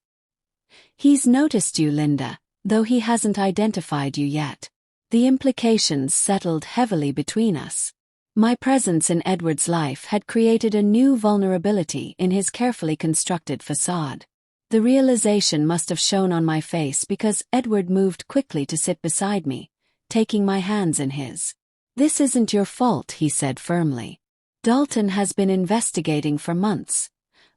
A: He's noticed you, Linda, though he hasn't identified you yet. The implications settled heavily between us. My presence in Edward's life had created a new vulnerability in his carefully constructed facade. The realization must have shown on my face because Edward moved quickly to sit beside me, taking my hands in his. This isn't your fault, he said firmly. Dalton has been investigating for months,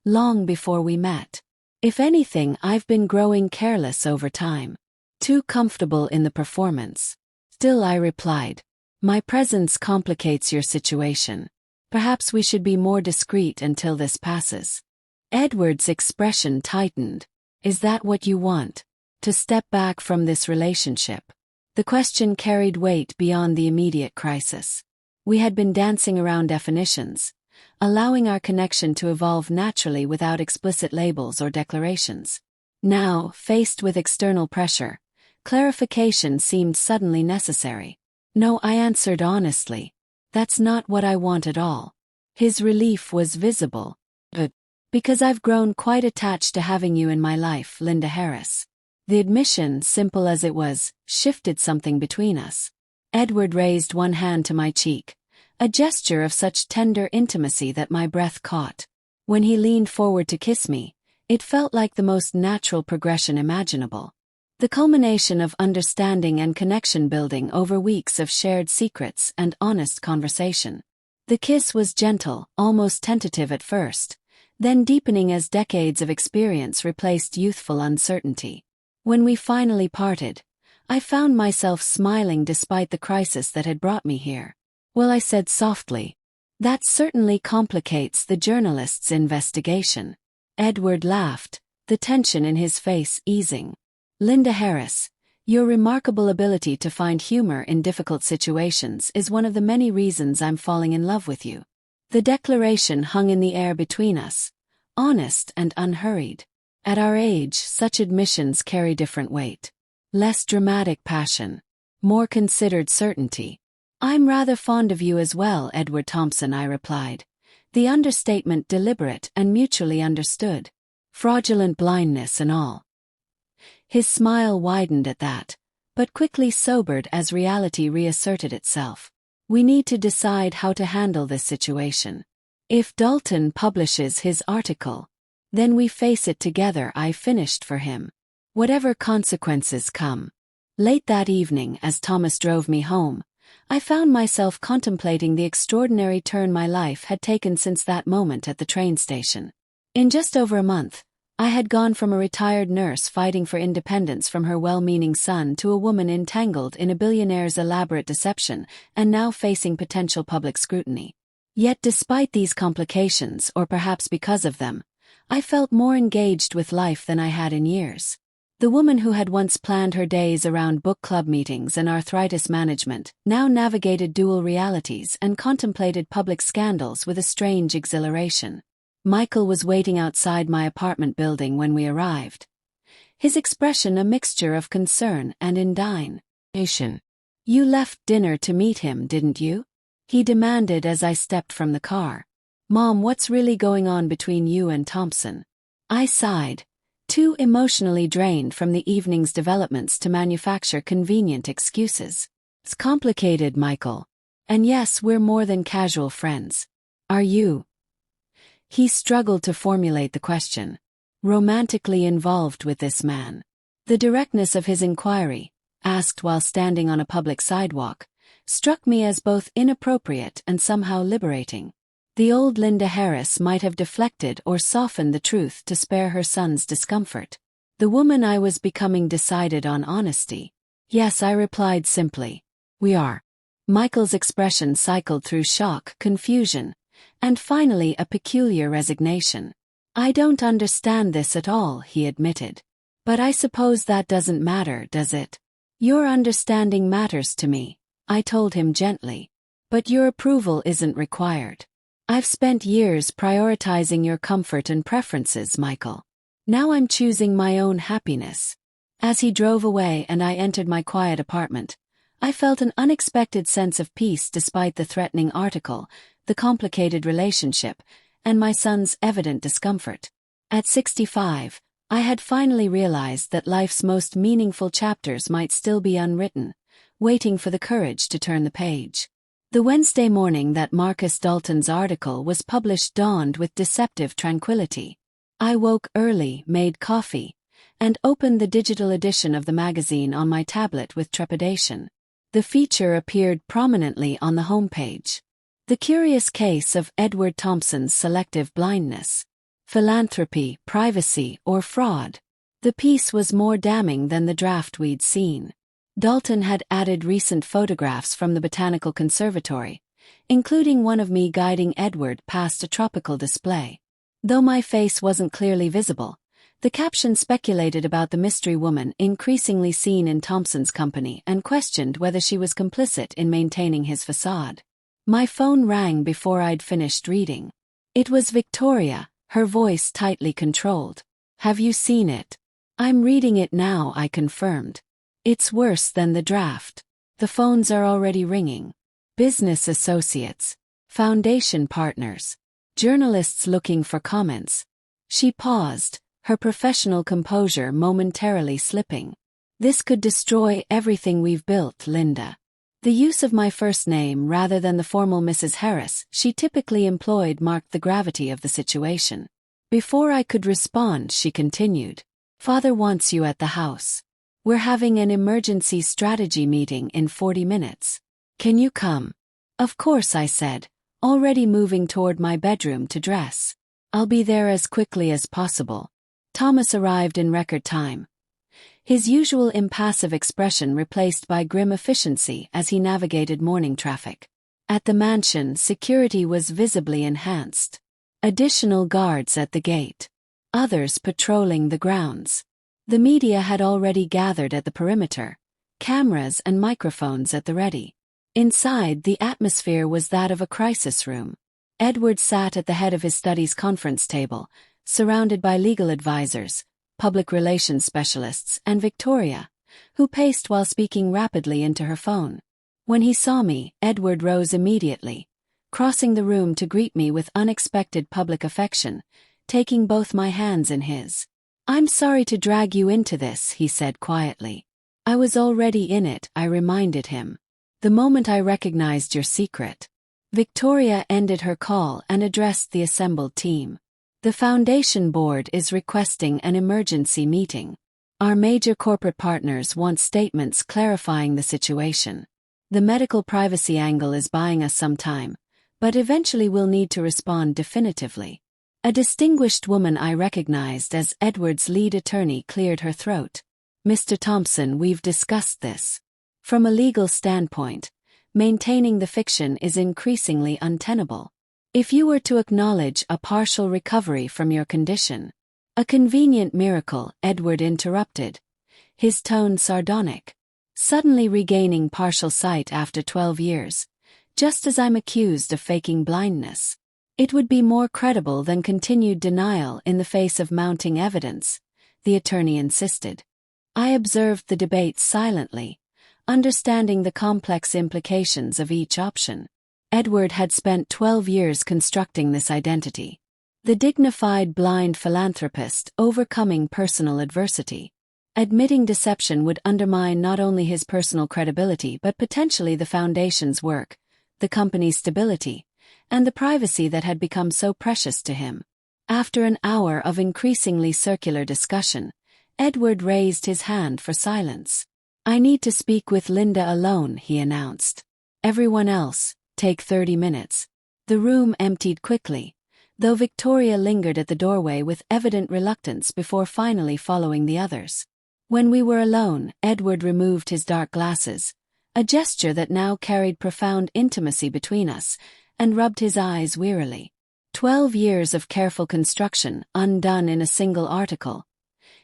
A: long before we met. If anything, I've been growing careless over time, too comfortable in the performance. Still, I replied, my presence complicates your situation. Perhaps we should be more discreet until this passes. Edward's expression tightened. Is that what you want? To step back from this relationship? The question carried weight beyond the immediate crisis. We had been dancing around definitions, allowing our connection to evolve naturally without explicit labels or declarations. Now, faced with external pressure, clarification seemed suddenly necessary. No, I answered honestly. That's not what I want at all. His relief was visible. But because I've grown quite attached to having you in my life, Linda Harris. The admission, simple as it was, shifted something between us. Edward raised one hand to my cheek, a gesture of such tender intimacy that my breath caught. When he leaned forward to kiss me, it felt like the most natural progression imaginable. The culmination of understanding and connection building over weeks of shared secrets and honest conversation. The kiss was gentle, almost tentative at first, then deepening as decades of experience replaced youthful uncertainty. When we finally parted, I found myself smiling despite the crisis that had brought me here. Well, I said softly, that certainly complicates the journalist's investigation. Edward laughed, the tension in his face easing. Linda Harris, your remarkable ability to find humor in difficult situations is one of the many reasons I'm falling in love with you. The declaration hung in the air between us, honest and unhurried. At our age, such admissions carry different weight. Less dramatic passion, more considered certainty. I'm rather fond of you as well, Edward Thompson, I replied. The understatement deliberate and mutually understood. Fraudulent blindness and all. His smile widened at that, but quickly sobered as reality reasserted itself. We need to decide how to handle this situation. If Dalton publishes his article, then we face it together, I finished for him. Whatever consequences come. Late that evening, as Thomas drove me home, I found myself contemplating the extraordinary turn my life had taken since that moment at the train station. In just over a month, I had gone from a retired nurse fighting for independence from her well-meaning son to a woman entangled in a billionaire's elaborate deception and now facing potential public scrutiny. Yet despite these complications, or perhaps because of them, I felt more engaged with life than I had in years. The woman who had once planned her days around book club meetings and arthritis management now navigated dual realities and contemplated public scandals with a strange exhilaration. Michael was waiting outside my apartment building when we arrived, his expression a mixture of concern and indignation. "You left dinner to meet him, didn't you?" he demanded as I stepped from the car. "Mom, what's really going on between you and Thompson?" I sighed, too emotionally drained from the evening's developments to manufacture convenient excuses. "It's complicated, Michael. And yes, we're more than casual friends. Are you?" He struggled to formulate the question. "Romantically involved with this man?" The directness of his inquiry, asked while standing on a public sidewalk, struck me as both inappropriate and somehow liberating. The old Linda Harris might have deflected or softened the truth to spare her son's discomfort. The woman I was becoming decided on honesty. "Yes," I replied simply. "We are." Michael's expression cycled through shock, confusion, and finally a peculiar resignation. "I don't understand this at all," he admitted. "But I suppose that doesn't matter, does it?" "Your understanding matters to me," I told him gently. "But your approval isn't required. I've spent years prioritizing your comfort and preferences, Michael. Now I'm choosing my own happiness." As he drove away and I entered my quiet apartment, I felt an unexpected sense of peace despite the threatening article, the complicated relationship, and my son's evident discomfort. At 65, I had finally realized that life's most meaningful chapters might still be unwritten, waiting for the courage to turn the page. The Wednesday morning that Marcus Dalton's article was published dawned with deceptive tranquility. I woke early, made coffee, and opened the digital edition of the magazine on my tablet with trepidation. The feature appeared prominently on the homepage. The curious case of Edward Thompson's selective blindness. Philanthropy, privacy, or fraud? The piece was more damning than the draft we'd seen. Dalton had added recent photographs from the Botanical Conservatory, including one of me guiding Edward past a tropical display. Though my face wasn't clearly visible, the caption speculated about the mystery woman increasingly seen in Thompson's company and questioned whether she was complicit in maintaining his facade. My phone rang before I'd finished reading. It was Victoria, her voice tightly controlled. "Have you seen it?" "I'm reading it now," I confirmed. "It's worse than the draft. The phones are already ringing. Business associates, foundation partners, journalists looking for comments." She paused, her professional composure momentarily slipping. "This could destroy everything we've built, Linda." The use of my first name rather than the formal Mrs. Harris she typically employed marked the gravity of the situation. Before I could respond, she continued. "Father wants you at the house. We're having an emergency strategy meeting in 40 minutes. Can you come?" "Of course," I said, already moving toward my bedroom to dress. "I'll be there as quickly as possible." Thomas arrived in record time, his usual impassive expression replaced by grim efficiency as he navigated morning traffic. At the mansion, security was visibly enhanced. Additional guards at the gate. Others patrolling the grounds. The media had already gathered at the perimeter, cameras and microphones at the ready. Inside, the atmosphere was that of a crisis room. Edward sat at the head of his study's conference table, surrounded by legal advisors, public relations specialists, and Victoria, who paced while speaking rapidly into her phone. When he saw me, Edward rose immediately, crossing the room to greet me with unexpected public affection, taking both my hands in his. "I'm sorry to drag you into this," he said quietly. "I was already in it," I reminded him. "The moment I recognized your secret." Victoria ended her call and addressed the assembled team. "The Foundation Board is requesting an emergency meeting. Our major corporate partners want statements clarifying the situation. The medical privacy angle is buying us some time, but eventually we'll need to respond definitively." A distinguished woman I recognized as Edward's lead attorney cleared her throat. Mr. Thompson, we've discussed this. From a legal standpoint, maintaining the fiction is increasingly untenable. If you were to acknowledge a partial recovery from your condition, a convenient miracle, Edward interrupted, his tone sardonic. Suddenly regaining partial sight after 12 years, just as I'm accused of faking blindness. It would be more credible than continued denial in the face of mounting evidence, the attorney insisted. I observed the debate silently, understanding the complex implications of each option. Edward had spent 12 years constructing this identity. The dignified blind philanthropist overcoming personal adversity. Admitting deception would undermine not only his personal credibility but potentially the foundation's work, the company's stability, and the privacy that had become so precious to him. After an hour of increasingly circular discussion, Edward raised his hand for silence. I need to speak with Linda alone, he announced. Everyone else, take 30 minutes. The room emptied quickly, though Victoria lingered at the doorway with evident reluctance before finally following the others. When we were alone, Edward removed his dark glasses, a gesture that now carried profound intimacy between us, and rubbed his eyes wearily. 12 years of careful construction undone in a single article.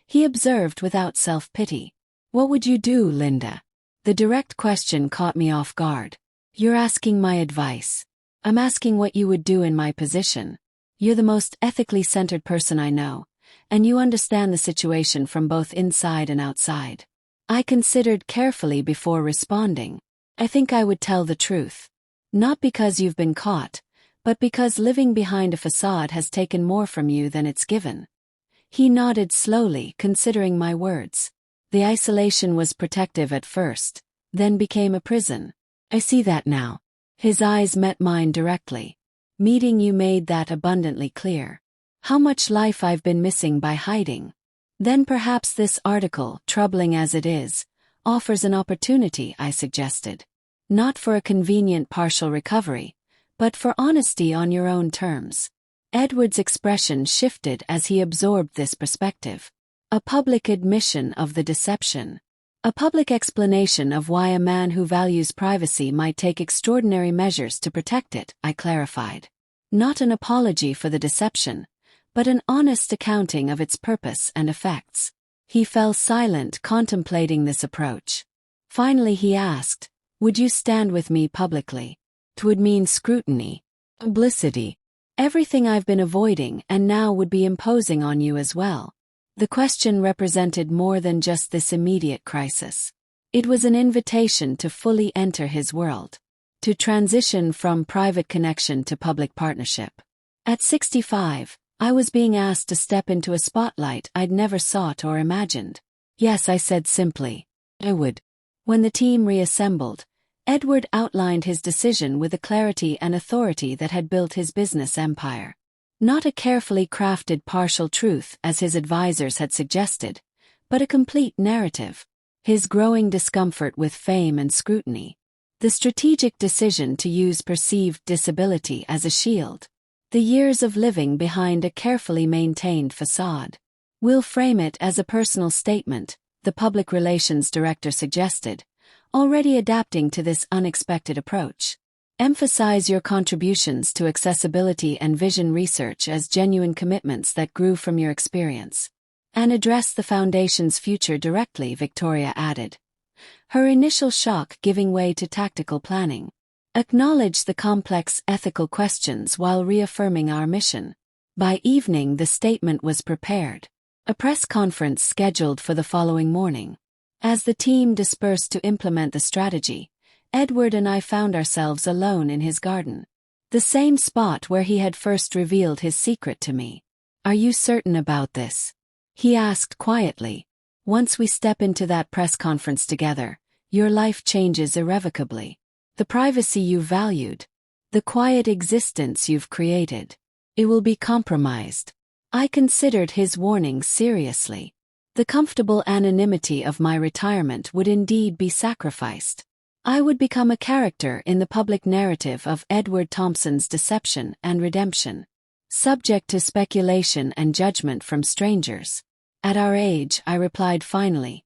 A: He observed without self-pity. What would you do, Linda? The direct question caught me off guard. You're asking my advice. I'm asking what you would do in my position. You're the most ethically centered person I know, and you understand the situation from both inside and outside. I considered carefully before responding. I think I would tell the truth. Not because you've been caught, but because living behind a facade has taken more from you than it's given. He nodded slowly, considering my words. The isolation was protective at first, then became a prison. I see that now. His eyes met mine directly. Meeting you made that abundantly clear. How much life I've been missing by hiding. Then perhaps this article, troubling as it is, offers an opportunity, I suggested. Not for a convenient partial recovery, but for honesty on your own terms. Edward's expression shifted as he absorbed this perspective. A public admission of the deception. A public explanation of why a man who values privacy might take extraordinary measures to protect it, I clarified. Not an apology for the deception, but an honest accounting of its purpose and effects. He fell silent, contemplating this approach. Finally he asked, would you stand with me publicly? 'Twould mean scrutiny, publicity, everything I've been avoiding and now would be imposing on you as well. The question represented more than just this immediate crisis. It was an invitation to fully enter his world, to transition from private connection to public partnership. At 65, I was being asked to step into a spotlight I'd never sought or imagined. Yes, I said simply. I would. When the team reassembled, Edward outlined his decision with a clarity and authority that had built his business empire. Not a carefully crafted partial truth as his advisors had suggested, but a complete narrative. His growing discomfort with fame and scrutiny. The strategic decision to use perceived disability as a shield. The years of living behind a carefully maintained facade. We'll frame it as a personal statement, the public relations director suggested, already adapting to this unexpected approach. Emphasize your contributions to accessibility and vision research as genuine commitments that grew from your experience. And address the Foundation's future directly, Victoria added. Her initial shock giving way to tactical planning. Acknowledge the complex ethical questions while reaffirming our mission. By evening the statement was prepared. A press conference scheduled for the following morning. As the team dispersed to implement the strategy, Edward and I found ourselves alone in his garden. The same spot where he had first revealed his secret to me. Are you certain about this? He asked quietly. Once we step into that press conference together, your life changes irrevocably. The privacy you valued, the quiet existence you've created, it will be compromised. I considered his warning seriously. The comfortable anonymity of my retirement would indeed be sacrificed. I would become a character in the public narrative of Edward Thompson's deception and redemption. subject to speculation and judgment from strangers. At our age, I replied finally,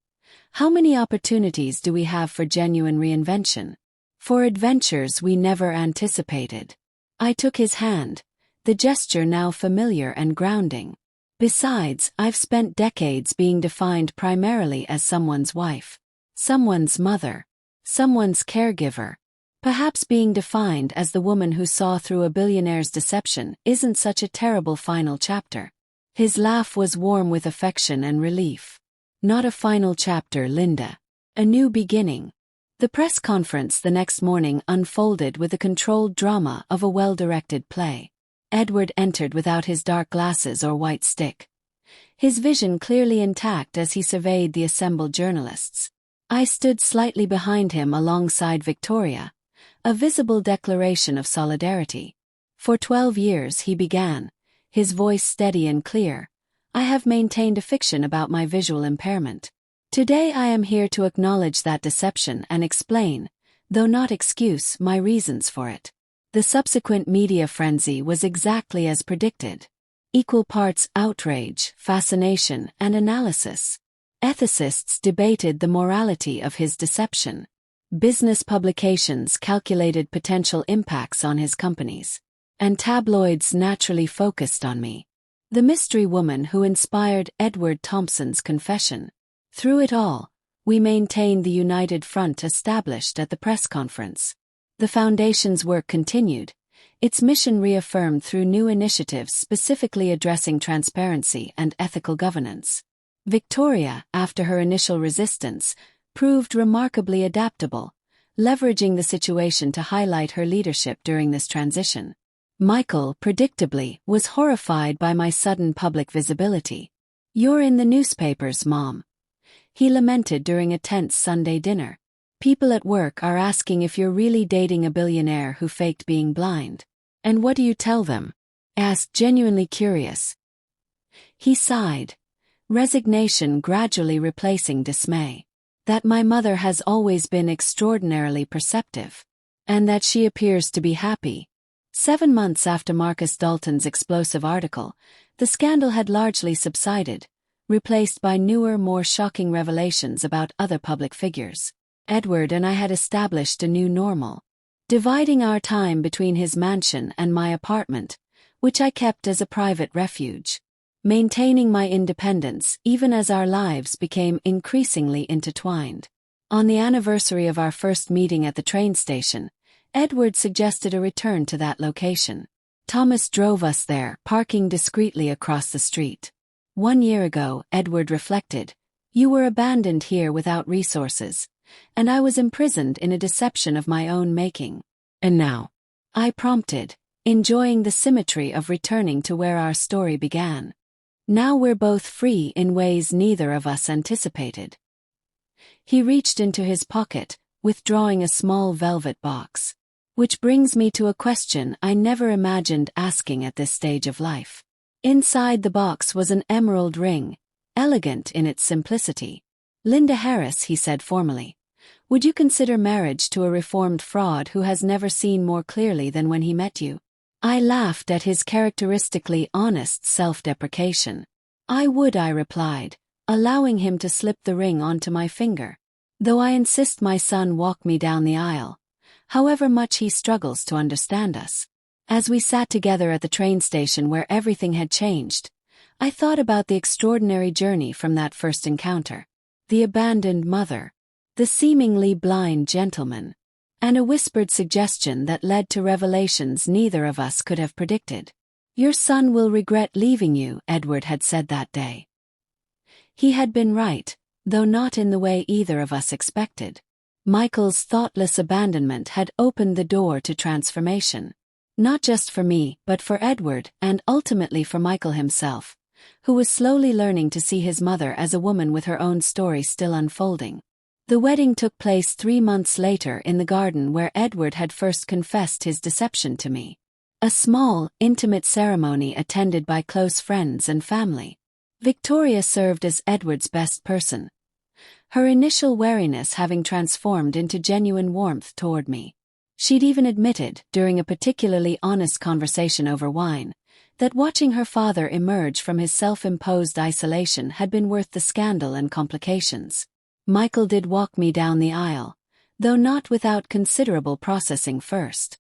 A: how many opportunities do we have for genuine reinvention? For adventures we never anticipated. I took his hand, the gesture now familiar and grounding. Besides, I've spent decades being defined primarily as someone's wife, someone's mother, someone's caregiver. Perhaps being defined as the woman who saw through a billionaire's deception isn't such a terrible final chapter. His laugh was warm with affection and relief. Not a final chapter, Linda. A new beginning. The press conference the next morning unfolded with the controlled drama of a well-directed play. Edward entered without his dark glasses or white stick, his vision clearly intact as he surveyed the assembled journalists. I stood slightly behind him alongside Victoria, a visible declaration of solidarity. For 12 years, he began, his voice steady and clear, I have maintained a fiction about my visual impairment. Today I am here to acknowledge that deception and explain, though not excuse, my reasons for it. The subsequent media frenzy was exactly as predicted. Equal parts outrage, fascination, and analysis. Ethicists debated the morality of his deception. Business publications calculated potential impacts on his companies. And tabloids naturally focused on me, the mystery woman who inspired Edward Thompson's confession. Through it all, we maintained the united front established at the press conference. The Foundation's work continued, its mission reaffirmed through new initiatives specifically addressing transparency and ethical governance. Victoria, after her initial resistance, proved remarkably adaptable, leveraging the situation to highlight her leadership during this transition. Michael, predictably, was horrified by my sudden public visibility. You're in the newspapers, Mom. He lamented during a tense Sunday dinner. People at work are asking if you're really dating a billionaire who faked being blind. And what do you tell them? Asked, genuinely curious. He sighed, resignation gradually replacing dismay. That my mother has always been extraordinarily perceptive. And that she appears to be happy. 7 months after Marcus Dalton's explosive article, the scandal had largely subsided, replaced by newer, more shocking revelations about other public figures. Edward and I had established a new normal, dividing our time between his mansion and my apartment, which I kept as a private refuge, maintaining my independence even as our lives became increasingly intertwined. On the anniversary of our first meeting at the train station, Edward suggested a return to that location. Thomas drove us there, parking discreetly across the street. 1 year ago, Edward reflected, you were abandoned here without resources, and I was imprisoned in a deception of my own making. And now? I prompted, enjoying the symmetry of returning to where our story began. Now we're both free in ways neither of us anticipated. He reached into his pocket, withdrawing a small velvet box. Which brings me to a question I never imagined asking at this stage of life. Inside the box was an emerald ring, elegant in its simplicity. Linda Harris, he said formally. Would you consider marriage to a reformed fraud who has never seen more clearly than when he met you? I laughed at his characteristically honest self-deprecation. I would, I replied, allowing him to slip the ring onto my finger. Though I insist my son walk me down the aisle, however much he struggles to understand us. As we sat together at the train station where everything had changed, I thought about the extraordinary journey from that first encounter. The abandoned mother, the seemingly blind gentleman, and a whispered suggestion that led to revelations neither of us could have predicted. Your son will regret leaving you, Edward had said that day. He had been right, though not in the way either of us expected. Michael's thoughtless abandonment had opened the door to transformation. Not just for me, but for Edward, and ultimately for Michael himself, who was slowly learning to see his mother as a woman with her own story still unfolding. The wedding took place 3 months later in the garden where Edward had first confessed his deception to me. A small, intimate ceremony attended by close friends and family. Victoria served as Edward's best person, her initial wariness having transformed into genuine warmth toward me. She'd even admitted, during a particularly honest conversation over wine, That watching her father emerge from his self-imposed isolation had been worth the scandal and complications. Michael did walk me down the aisle, though not without considerable processing first.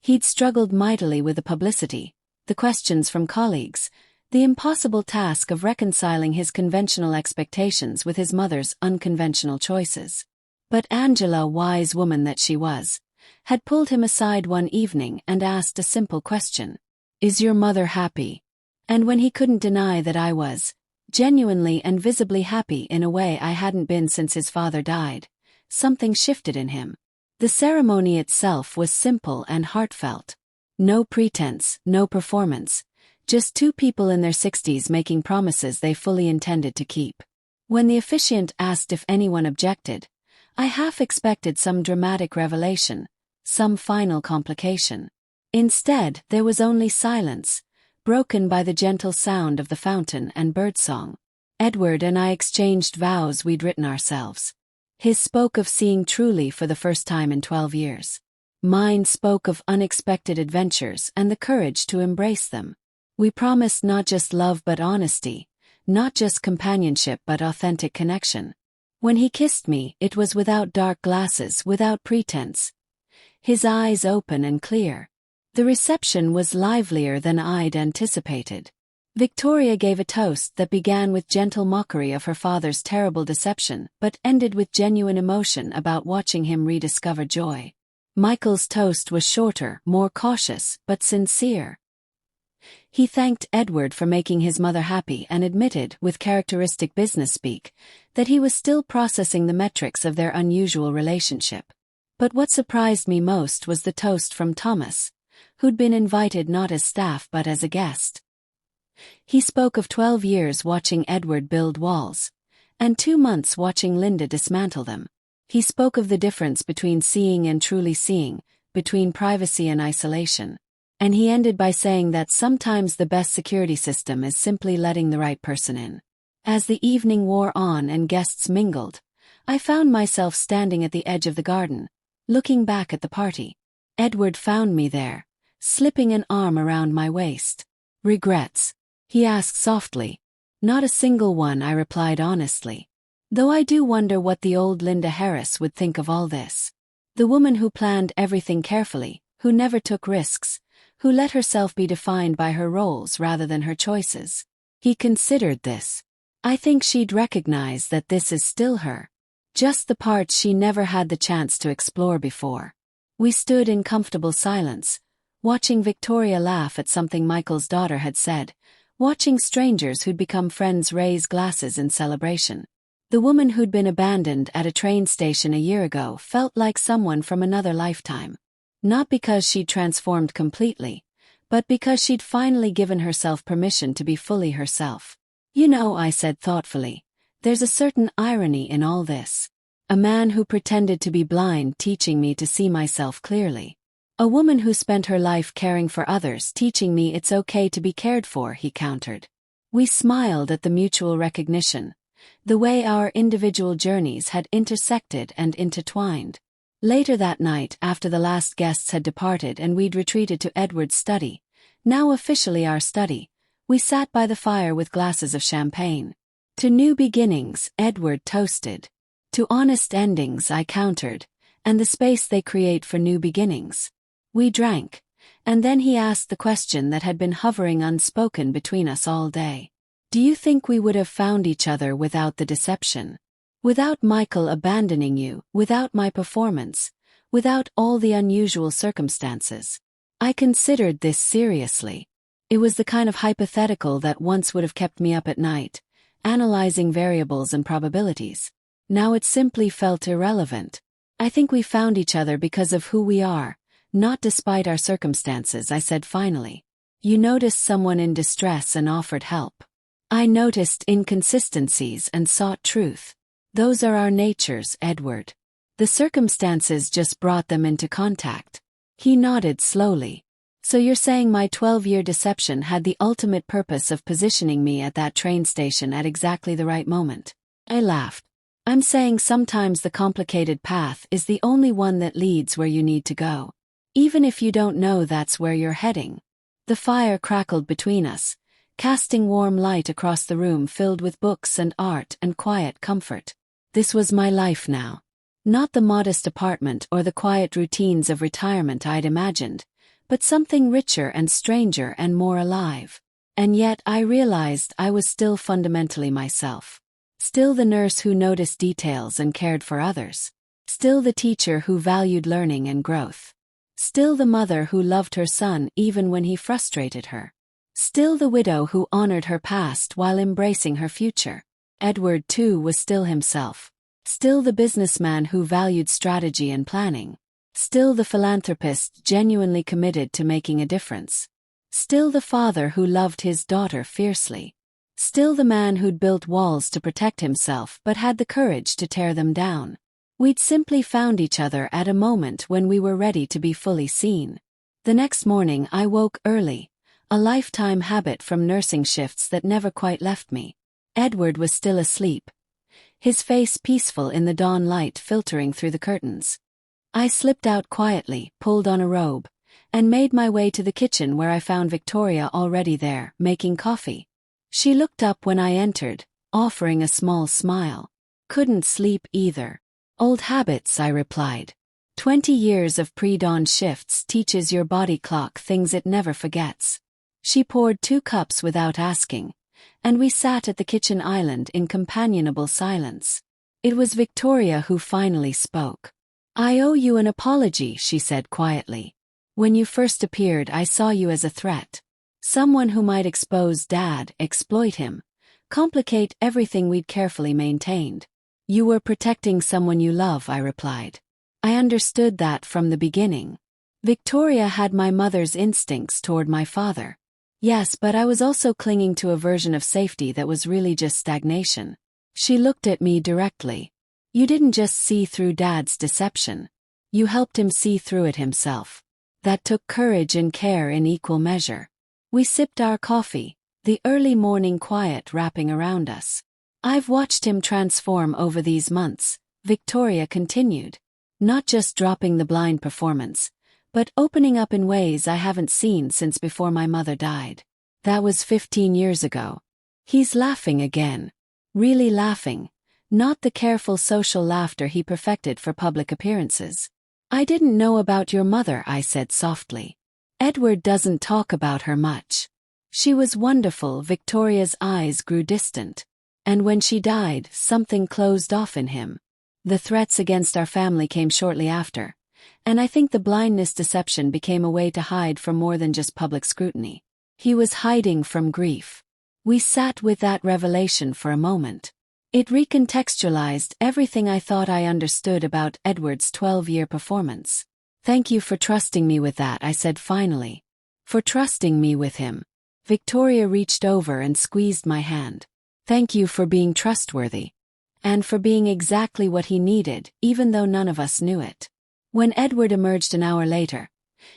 A: He'd struggled mightily with the publicity, the questions from colleagues, the impossible task of reconciling his conventional expectations with his mother's unconventional choices. But Angela, wise woman that she was, had pulled him aside one evening and asked a simple question. "Is your mother happy?" And when he couldn't deny that I was, genuinely and visibly happy in a way I hadn't been since his father died, something shifted in him. The ceremony itself was simple and heartfelt. No pretense, no performance, just two people in their 60s making promises they fully intended to keep. When the officiant asked if anyone objected, I half expected some dramatic revelation, some final complication. Instead, there was only silence, broken by the gentle sound of the fountain and birdsong. Edward and I exchanged vows we'd written ourselves. His spoke of seeing truly for the first time in 12 years. Mine spoke of unexpected adventures and the courage to embrace them. We promised not just love but honesty, not just companionship but authentic connection. When he kissed me, it was without dark glasses, without pretense. His eyes open and clear. The reception was livelier than I'd anticipated. Victoria gave a toast that began with gentle mockery of her father's terrible deception but ended with genuine emotion about watching him rediscover joy. Michael's toast was shorter, more cautious, but sincere. He thanked Edward for making his mother happy and admitted, with characteristic business speak, that he was still processing the metrics of their unusual relationship. But what surprised me most was the toast from Thomas, who'd been invited not as staff but as a guest. He spoke of 12 years watching Edward build walls, and 2 months watching Linda dismantle them. He spoke of the difference between seeing and truly seeing, between privacy and isolation. And he ended by saying that sometimes the best security system is simply letting the right person in. As the evening wore on and guests mingled, I found myself standing at the edge of the garden, looking back at the party. Edward found me there, slipping an arm around my waist. "Regrets?" he asked softly. "Not a single one," I replied honestly. Though I do wonder what the old Linda Harris would think of all this. The woman who planned everything carefully, who never took risks, who let herself be defined by her roles rather than her choices. He considered this. I think she'd recognize that this is still her. Just the parts she never had the chance to explore before. We stood in comfortable silence, watching Victoria laugh at something Michael's daughter had said, watching strangers who'd become friends raise glasses in celebration. The woman who'd been abandoned at a train station a year ago felt like someone from another lifetime. Not because she'd transformed completely, but because she'd finally given herself permission to be fully herself. "You know," I said thoughtfully, "there's a certain irony in all this. A man who pretended to be blind teaching me to see myself clearly. A woman who spent her life caring for others teaching me it's okay to be cared for," he countered. We smiled at the mutual recognition, the way our individual journeys had intersected and intertwined. Later that night, after the last guests had departed and we'd retreated to Edward's study, now officially our study, we sat by the fire with glasses of champagne. To new beginnings, Edward toasted. To honest endings, I countered, and the space they create for new beginnings. We drank, and then he asked the question that had been hovering unspoken between us all day. "Do you think we would have found each other without the deception? Without Michael abandoning you, without my performance, without all the unusual circumstances?" I considered this seriously. It was the kind of hypothetical that once would have kept me up at night, analyzing variables and probabilities. Now it simply felt irrelevant. "I think we found each other because of who we are, not despite our circumstances," I said finally. "You noticed someone in distress and offered help. I noticed inconsistencies and sought truth. Those are our natures, Edward. The circumstances just brought them into contact." He nodded slowly. "So you're saying my 12-year deception had the ultimate purpose of positioning me at that train station at exactly the right moment?" I laughed. "I'm saying sometimes the complicated path is the only one that leads where you need to go. Even if you don't know that's where you're heading." The fire crackled between us, casting warm light across the room filled with books and art and quiet comfort. This was my life now. Not the modest apartment or the quiet routines of retirement I'd imagined, but something richer and stranger and more alive. And yet I realized I was still fundamentally myself. Still the nurse who noticed details and cared for others. Still the teacher who valued learning and growth. Still the mother who loved her son even when he frustrated her. Still the widow who honored her past while embracing her future. Edward, too, was still himself. Still the businessman who valued strategy and planning. Still the philanthropist genuinely committed to making a difference. Still the father who loved his daughter fiercely. Still the man who'd built walls to protect himself but had the courage to tear them down. We'd simply found each other at a moment when we were ready to be fully seen. The next morning I woke early, a lifetime habit from nursing shifts that never quite left me. Edward was still asleep, his face peaceful in the dawn light filtering through the curtains. I slipped out quietly, pulled on a robe, and made my way to the kitchen where I found Victoria already there, making coffee. She looked up when I entered, offering a small smile. Couldn't sleep either. Old habits, I replied. 20 years of pre-dawn shifts teaches your body clock things it never forgets. She poured 2 cups without asking, and we sat at the kitchen island in companionable silence. It was Victoria who finally spoke. "I owe you an apology," she said quietly. "When you first appeared, I saw you as a threat. Someone who might expose Dad, exploit him, complicate everything we'd carefully maintained. You were protecting someone you love," I replied. "I understood that from the beginning. Victoria had my mother's instincts toward my father. Yes, but I was also clinging to a version of safety that was really just stagnation." She looked at me directly. "You didn't just see through Dad's deception. You helped him see through it himself. That took courage and care in equal measure." We sipped our coffee, the early morning quiet wrapping around us. "I've watched him transform over these months," Victoria continued. "Not just dropping the blind performance, but opening up in ways I haven't seen since before my mother died. That was 15 years ago." He's laughing again. Really laughing. Not the careful social laughter he perfected for public appearances. "I didn't know about your mother," I said softly. "Edward doesn't talk about her much. She was wonderful." Victoria's eyes grew distant. "And when she died, something closed off in him. The threats against our family came shortly after, and I think the blindness deception became a way to hide from more than just public scrutiny. He was hiding from grief." We sat with that revelation for a moment. It recontextualized everything I thought I understood about Edward's 12-year performance. "Thank you for trusting me with that," I said finally. "For trusting me with him." Victoria reached over and squeezed my hand. "Thank you for being trustworthy. And for being exactly what he needed, even though none of us knew it." When Edward emerged an hour later,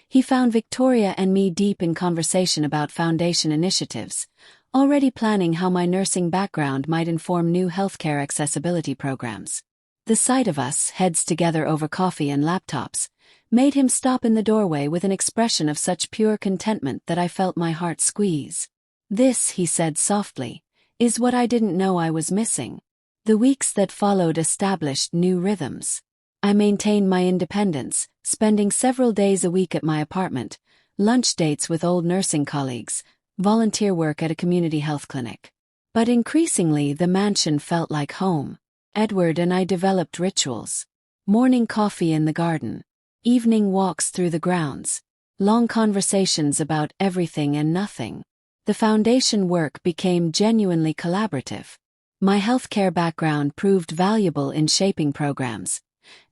A: he found Victoria and me deep in conversation about foundation initiatives, already planning how my nursing background might inform new healthcare accessibility programs. The sight of us, heads together over coffee and laptops, made him stop in the doorway with an expression of such pure contentment that I felt my heart squeeze. "This," he said softly, "is what I didn't know I was missing." The weeks that followed established new rhythms. I maintained my independence, spending several days a week at my apartment, lunch dates with old nursing colleagues, volunteer work at a community health clinic. But increasingly the mansion felt like home. Edward and I developed rituals. Morning coffee in the garden. Evening walks through the grounds. Long conversations about everything and nothing. The foundation work became genuinely collaborative. My healthcare background proved valuable in shaping programs,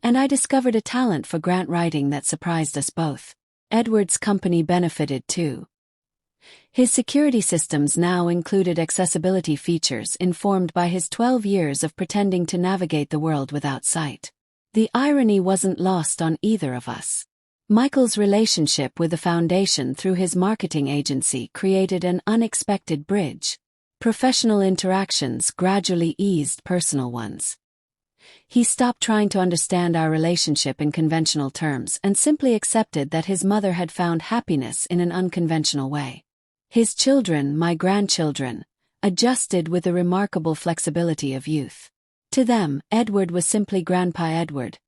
A: and I discovered a talent for grant writing that surprised us both. Edward's company benefited too. His security systems now included accessibility features informed by his 12 years of pretending to navigate the world without sight. The irony wasn't lost on either of us. Michael's relationship with the foundation through his marketing agency created an unexpected bridge. Professional interactions gradually eased personal ones. He stopped trying to understand our relationship in conventional terms and simply accepted that his mother had found happiness in an unconventional way. His children, my grandchildren, adjusted with the remarkable flexibility of youth. To them, Edward was simply Grandpa Edward,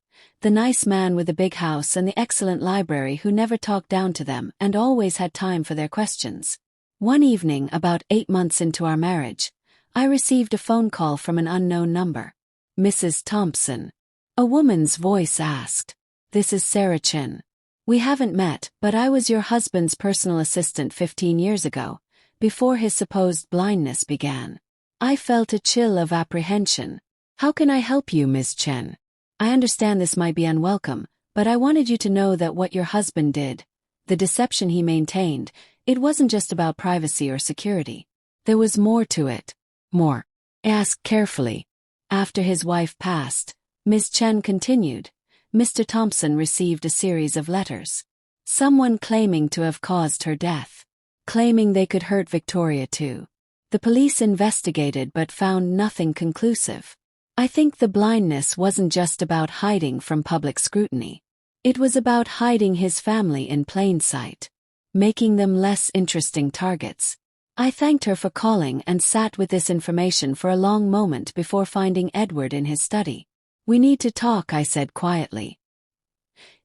A: the nice man with the big house and the excellent library who never talked down to them and always had time for their questions. One evening, about 8 months into our marriage, I received a phone call from an unknown number. "Mrs. Thompson." A woman's voice asked. "This is Sarah Chin. We haven't met, but I was your husband's personal assistant 15 years ago, before his supposed blindness began." I felt a chill of apprehension. "How can I help you, Ms. Chen? I understand this might be unwelcome, but I wanted you to know that what your husband did, the deception he maintained, it wasn't just about privacy or security. There was more to it." "More?" I asked carefully. After his wife passed, Ms. Chen continued, Mr. Thompson received a series of letters. Someone claiming to have caused her death. Claiming they could hurt Victoria too. The police investigated but found nothing conclusive. I think the blindness wasn't just about hiding from public scrutiny. It was about hiding his family in plain sight. Making them less interesting targets. I thanked her for calling and sat with this information for a long moment before finding Edward in his study. "We need to talk," I said quietly.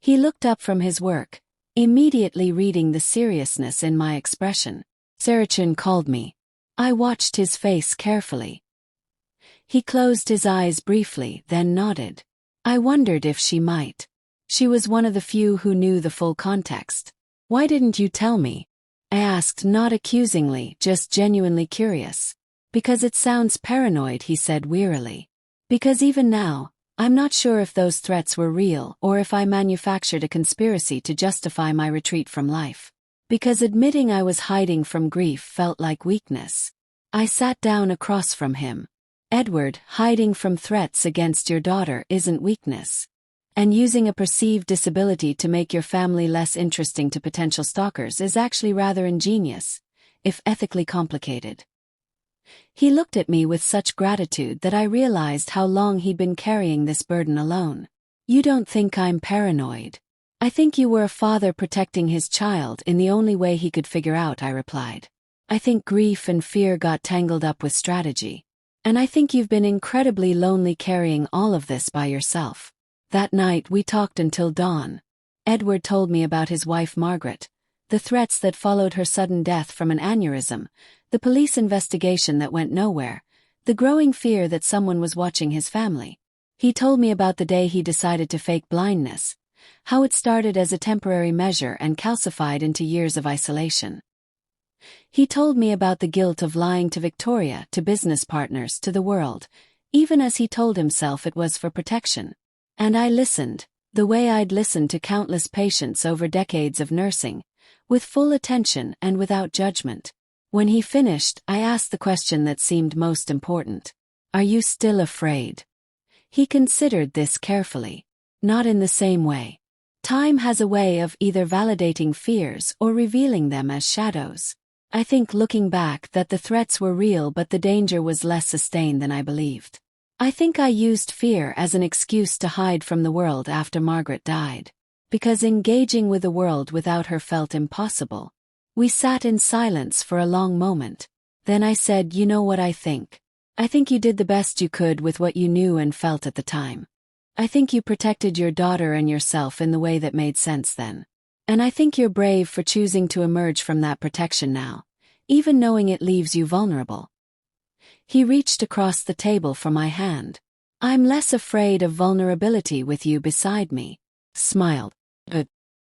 A: He looked up from his work, immediately reading the seriousness in my expression. "Sarah Chin called me." I watched his face carefully. He closed his eyes briefly, then nodded. I wondered if she might. She was one of the few who knew the full context. "Why didn't you tell me?" I asked, not accusingly, just genuinely curious. "Because it sounds paranoid," he said wearily. "Because even now, I'm not sure if those threats were real or if I manufactured a conspiracy to justify my retreat from life. Because admitting I was hiding from grief felt like weakness." I sat down across from him. "Edward, hiding from threats against your daughter isn't weakness. And using a perceived disability to make your family less interesting to potential stalkers is actually rather ingenious, if ethically complicated." He looked at me with such gratitude that I realized how long he'd been carrying this burden alone. "You don't think I'm paranoid. I think you were a father protecting his child in the only way he could figure out," I replied. "I think grief and fear got tangled up with strategy. And I think you've been incredibly lonely carrying all of this by yourself." That night we talked until dawn. Edward told me about his wife Margaret, the threats that followed her sudden death from an aneurysm, the police investigation that went nowhere, the growing fear that someone was watching his family. He told me about the day he decided to fake blindness, how it started as a temporary measure and calcified into years of isolation. He told me about the guilt of lying to Victoria, to business partners, to the world, even as he told himself it was for protection. And I listened, the way I'd listened to countless patients over decades of nursing, with full attention and without judgment. When he finished, I asked the question that seemed most important. "Are you still afraid?" He considered this carefully. "Not in the same way. Time has a way of either validating fears or revealing them as shadows. I think looking back that the threats were real but the danger was less sustained than I believed. I think I used fear as an excuse to hide from the world after Margaret died. Because engaging with the world without her felt impossible. We sat in silence for a long moment. Then I said, "You know what I think? I think you did the best you could with what you knew and felt at the time. I think you protected your daughter and yourself in the way that made sense then. And I think you're brave for choosing to emerge from that protection now, even knowing it leaves you vulnerable." He reached across the table for my hand. "I'm less afraid of vulnerability with you beside me." Smiled.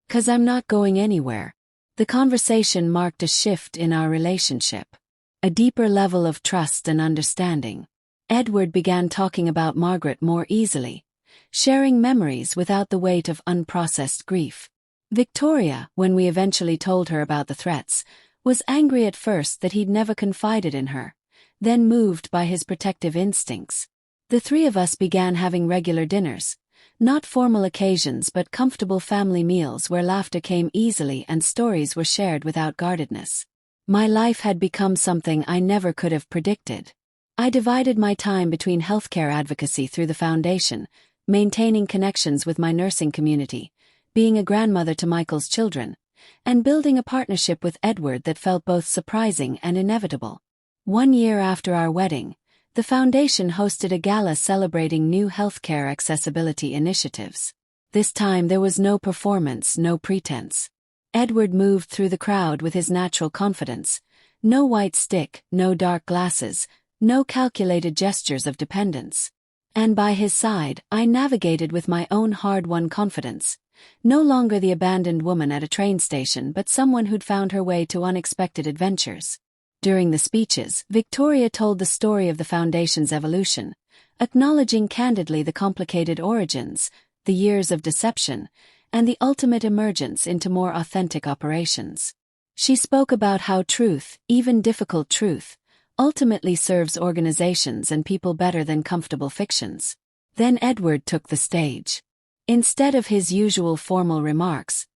A: "'Cause I'm not going anywhere." The conversation marked a shift in our relationship. A deeper level of trust and understanding. Edward began talking about Margaret more easily, sharing memories without the weight of unprocessed grief. Victoria, when we eventually told her about the threats, was angry at first that he'd never confided in her, then moved by his protective instincts. The three of us began having regular dinners, not formal occasions but comfortable family meals where laughter came easily and stories were shared without guardedness. My life had become something I never could have predicted. I divided my time between healthcare advocacy through the foundation, maintaining connections with my nursing community, being a grandmother to Michael's children, and building a partnership with Edward that felt both surprising and inevitable. 1 year after our wedding, the foundation hosted a gala celebrating new healthcare accessibility initiatives. This time there was no performance, no pretense. Edward moved through the crowd with his natural confidence. No white stick, no dark glasses, no calculated gestures of dependence. And by his side, I navigated with my own hard-won confidence. No longer the abandoned woman at a train station, but someone who'd found her way to unexpected adventures. During the speeches, Victoria told the story of the foundation's evolution, acknowledging candidly the complicated origins, the years of deception, and the ultimate emergence into more authentic operations. She spoke about how truth, even difficult truth, ultimately serves organizations and people better than comfortable fictions. Then Edward took the stage. Instead of his usual formal remarks,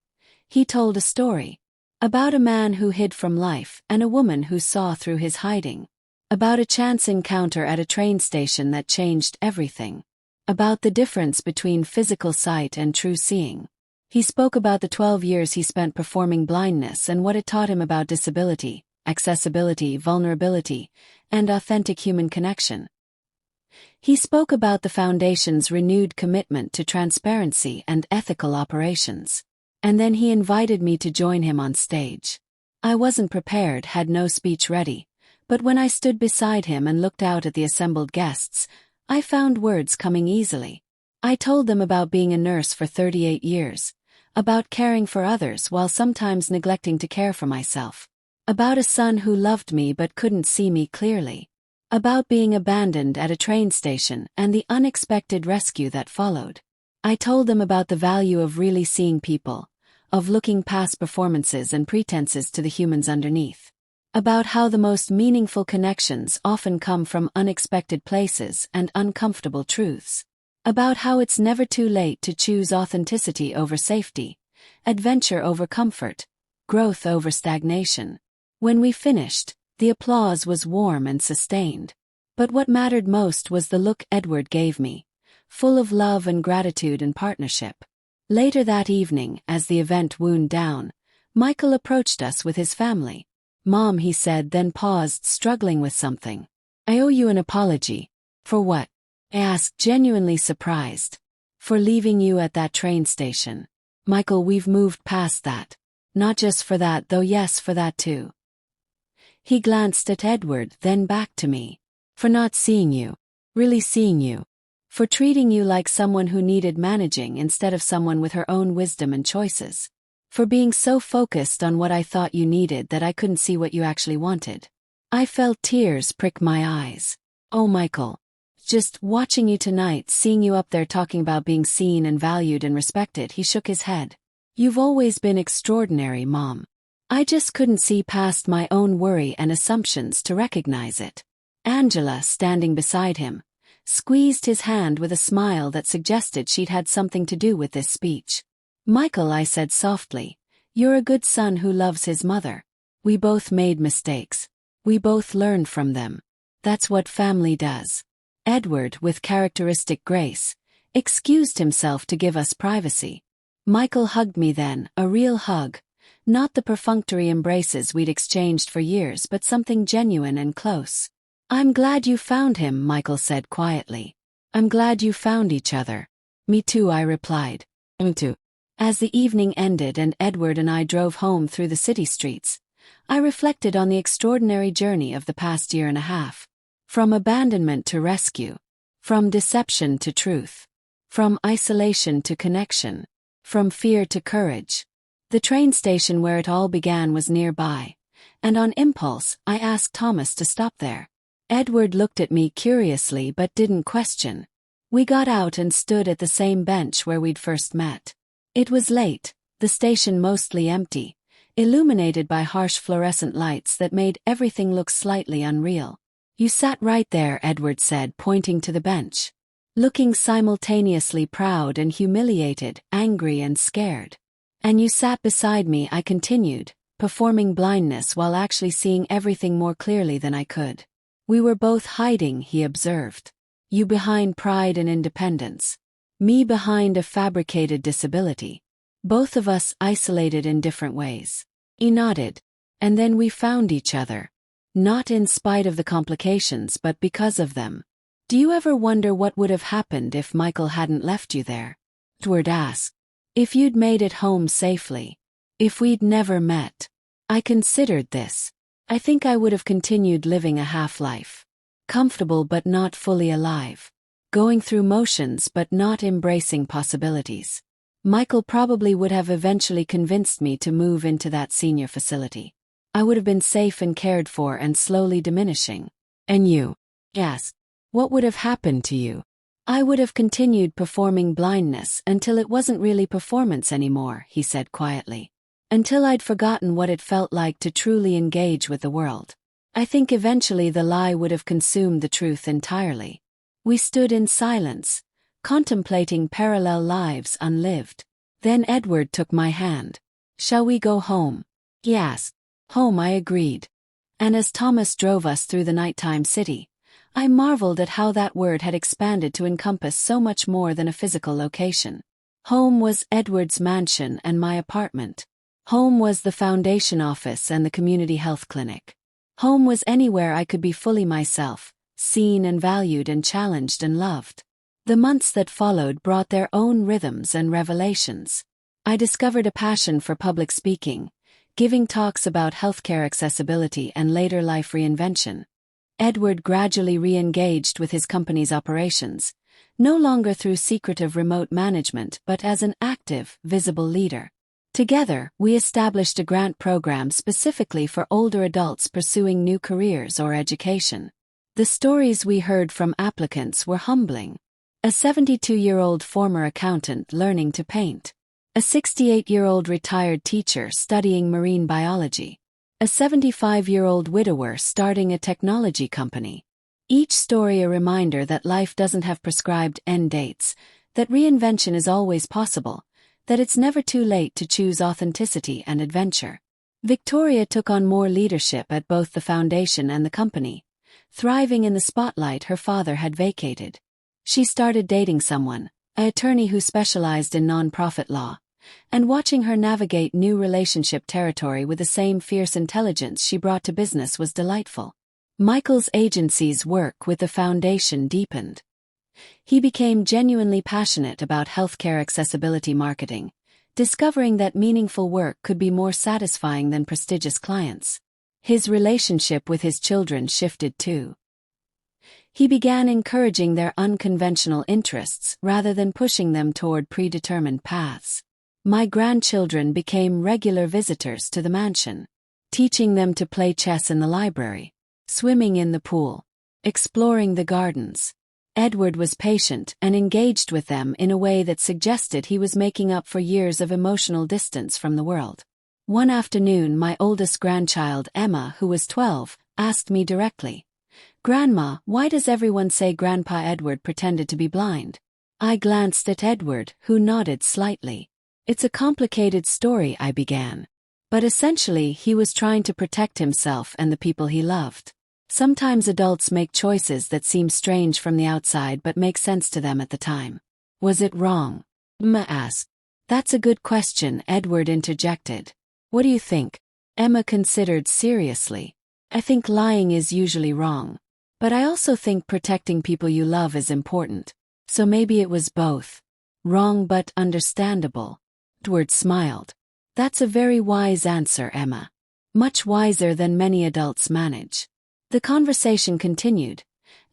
A: he told a story. About a man who hid from life and a woman who saw through his hiding. About a chance encounter at a train station that changed everything. About the difference between physical sight and true seeing. He spoke about the 12 years he spent performing blindness and what it taught him about disability, accessibility, vulnerability, and authentic human connection. He spoke about the foundation's renewed commitment to transparency and ethical operations. And then he invited me to join him on stage. I wasn't prepared, had no speech ready, but when I stood beside him and looked out at the assembled guests, I found words coming easily. I told them about being a nurse for 38 years, about caring for others while sometimes neglecting to care for myself, about a son who loved me but couldn't see me clearly, about being abandoned at a train station and the unexpected rescue that followed. I told them about the value of really seeing people, of looking past performances and pretenses to the humans underneath. About how the most meaningful connections often come from unexpected places and uncomfortable truths. About how it's never too late to choose authenticity over safety, adventure over comfort, growth over stagnation. When we finished, the applause was warm and sustained. But what mattered most was the look Edward gave me, full of love and gratitude and partnership. Later that evening, as the event wound down, Michael approached us with his family. "Mom," he said, then paused, struggling with something. "I owe you an apology." "For what?" I asked, genuinely surprised. "For leaving you at that train station." "Michael, we've moved past that." "Not just for that, though, yes, for that too." He glanced at Edward, then back to me. "For not seeing you. Really seeing you. For treating you like someone who needed managing instead of someone with her own wisdom and choices. For being so focused on what I thought you needed that I couldn't see what you actually wanted." I felt tears prick my eyes. "Oh, Michael. Just watching you tonight, seeing you up there talking about being seen and valued and respected," he shook his head. "You've always been extraordinary, Mom. I just couldn't see past my own worry and assumptions to recognize it." Angela, standing beside him, squeezed his hand with a smile that suggested she'd had something to do with this speech. "Michael," I said softly, "you're a good son who loves his mother. We both made mistakes. We both learned from them. That's what family does." Edward, with characteristic grace, excused himself to give us privacy. Michael hugged me then, a real hug, not the perfunctory embraces we'd exchanged for years, but something genuine and close. "I'm glad you found him," Michael said quietly. "I'm glad you found each other." "Me too," I replied. "Me too." As the evening ended and Edward and I drove home through the city streets, I reflected on the extraordinary journey of the past year and a half. From abandonment to rescue. From deception to truth. From isolation to connection. From fear to courage. The train station where it all began was nearby, and on impulse, I asked Thomas to stop there. Edward looked at me curiously but didn't question. We got out and stood at the same bench where we'd first met. It was late, the station mostly empty, illuminated by harsh fluorescent lights that made everything look slightly unreal. "You sat right there," Edward said, pointing to the bench. "Looking simultaneously proud and humiliated, angry and scared. And you sat beside me," I continued, performing blindness while actually seeing everything more clearly than I could. We were both hiding, he observed. You behind pride and independence. Me behind a fabricated disability. Both of us isolated in different ways. He nodded. And then we found each other. Not in spite of the complications, but because of them. Do you ever wonder what would have happened if Michael hadn't left you there? Edward asked. If you'd made it home safely. If we'd never met. I considered this. I think I would have continued living a half-life. Comfortable but not fully alive. Going through motions but not embracing possibilities. Michael probably would have eventually convinced me to move into that senior facility. I would have been safe and cared for and slowly diminishing. And you? Yes. What would have happened to you? I would have continued performing blindness until it wasn't really performance anymore, he said quietly. Until I'd forgotten what it felt like to truly engage with the world. I think eventually the lie would have consumed the truth entirely. We stood in silence, contemplating parallel lives unlived. Then Edward took my hand. Shall we go home? He asked. Home, I agreed. And as Thomas drove us through the nighttime city, I marveled at how that word had expanded to encompass so much more than a physical location. Home was Edward's mansion and my apartment. Home was the foundation office and the community health clinic. Home was anywhere I could be fully myself, seen and valued and challenged and loved. The months that followed brought their own rhythms and revelations. I discovered a passion for public speaking, giving talks about healthcare accessibility and later life reinvention. Edward gradually re-engaged with his company's operations, no longer through secretive remote management but as an active, visible leader. Together, we established a grant program specifically for older adults pursuing new careers or education. The stories we heard from applicants were humbling. A 72-year-old former accountant learning to paint. A 68-year-old retired teacher studying marine biology. A 75-year-old widower starting a technology company. Each story a reminder that life doesn't have prescribed end dates, that reinvention is always possible, that it's never too late to choose authenticity and adventure. Victoria took on more leadership at both the foundation and the company, thriving in the spotlight her father had vacated. She started dating someone, an attorney who specialized in nonprofit law, and watching her navigate new relationship territory with the same fierce intelligence she brought to business was delightful. Michael's agency's work with the foundation deepened. He became genuinely passionate about healthcare accessibility marketing, discovering that meaningful work could be more satisfying than prestigious clients. His relationship with his children shifted too. He began encouraging their unconventional interests rather than pushing them toward predetermined paths. My grandchildren became regular visitors to the mansion, teaching them to play chess in the library, swimming in the pool, exploring the gardens. Edward was patient and engaged with them in a way that suggested he was making up for years of emotional distance from the world. One afternoon, my oldest grandchild, Emma, who was 12, asked me directly, "Grandma, why does everyone say Grandpa Edward pretended to be blind?" I glanced at Edward, who nodded slightly. "It's a complicated story," I began. But essentially, he was trying to protect himself and the people he loved. Sometimes adults make choices that seem strange from the outside but make sense to them at the time. Was it wrong? Emma asked. That's a good question, Edward interjected. What do you think? Emma considered seriously. I think lying is usually wrong. But I also think protecting people you love is important. So maybe it was both. Wrong but understandable. Edward smiled. That's a very wise answer, Emma. Much wiser than many adults manage. The conversation continued,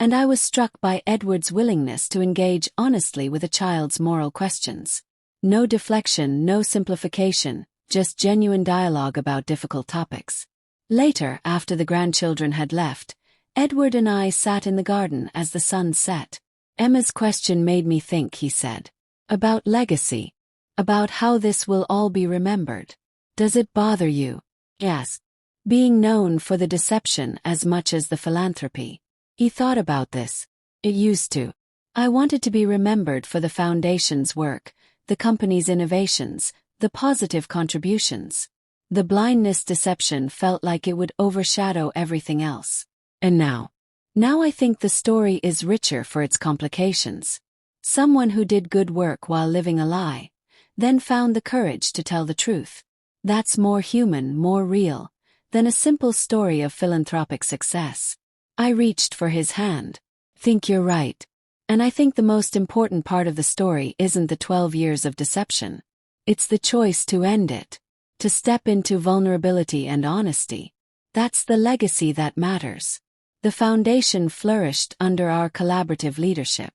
A: and I was struck by Edward's willingness to engage honestly with a child's moral questions. No deflection, no simplification, just genuine dialogue about difficult topics. Later, after the grandchildren had left, Edward and I sat in the garden as the sun set. Emma's question made me think, he said. About legacy. About how this will all be remembered. Does it bother you? Yes. Being known for the deception as much as the philanthropy. He thought about this. It used to. I wanted to be remembered for the foundation's work, the company's innovations, the positive contributions. The blindness deception felt like it would overshadow everything else. And now, Now I think the story is richer for its complications. Someone who did good work while living a lie, then found the courage to tell the truth. That's more human, more real, than a simple story of philanthropic success. I reached for his hand. Think you're right. And I think the most important part of the story isn't the 12 years of deception. It's the choice to end it. To step into vulnerability and honesty. That's the legacy that matters. The foundation flourished under our collaborative leadership.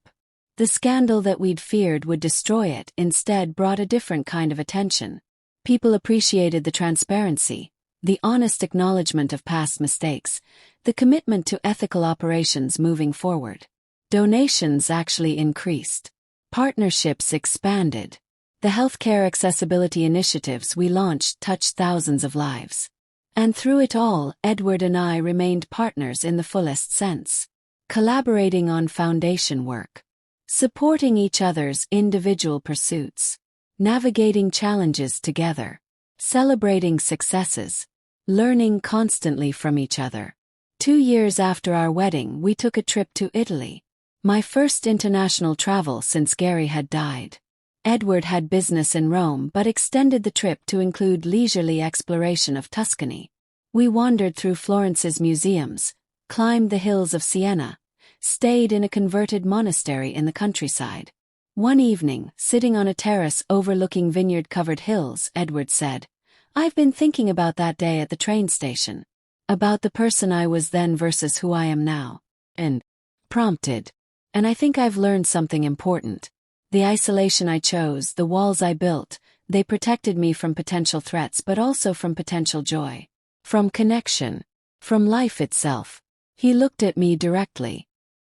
A: The scandal that we'd feared would destroy it instead brought a different kind of attention. People appreciated the transparency, the honest acknowledgement of past mistakes, the commitment to ethical operations moving forward. Donations actually increased. Partnerships expanded. The healthcare accessibility initiatives we launched touched thousands of lives. And through it all, Edward and I remained partners in the fullest sense. Collaborating on foundation work. Supporting each other's individual pursuits. Navigating challenges together. Celebrating successes. Learning constantly from each other. 2 years after our wedding, we took a trip to Italy. My first international travel since Gary had died. Edward had business in Rome but extended the trip to include leisurely exploration of Tuscany. We wandered through Florence's museums, climbed the hills of Siena, stayed in a converted monastery in the countryside. One evening, sitting on a terrace overlooking vineyard-covered hills, Edward said, "I've been thinking about that day at the train station. About the person I was then versus who I am now." And prompted. And I think I've learned something important. The isolation I chose, the walls I built, they protected me from potential threats but also from potential joy. From connection. From life itself. He looked at me directly.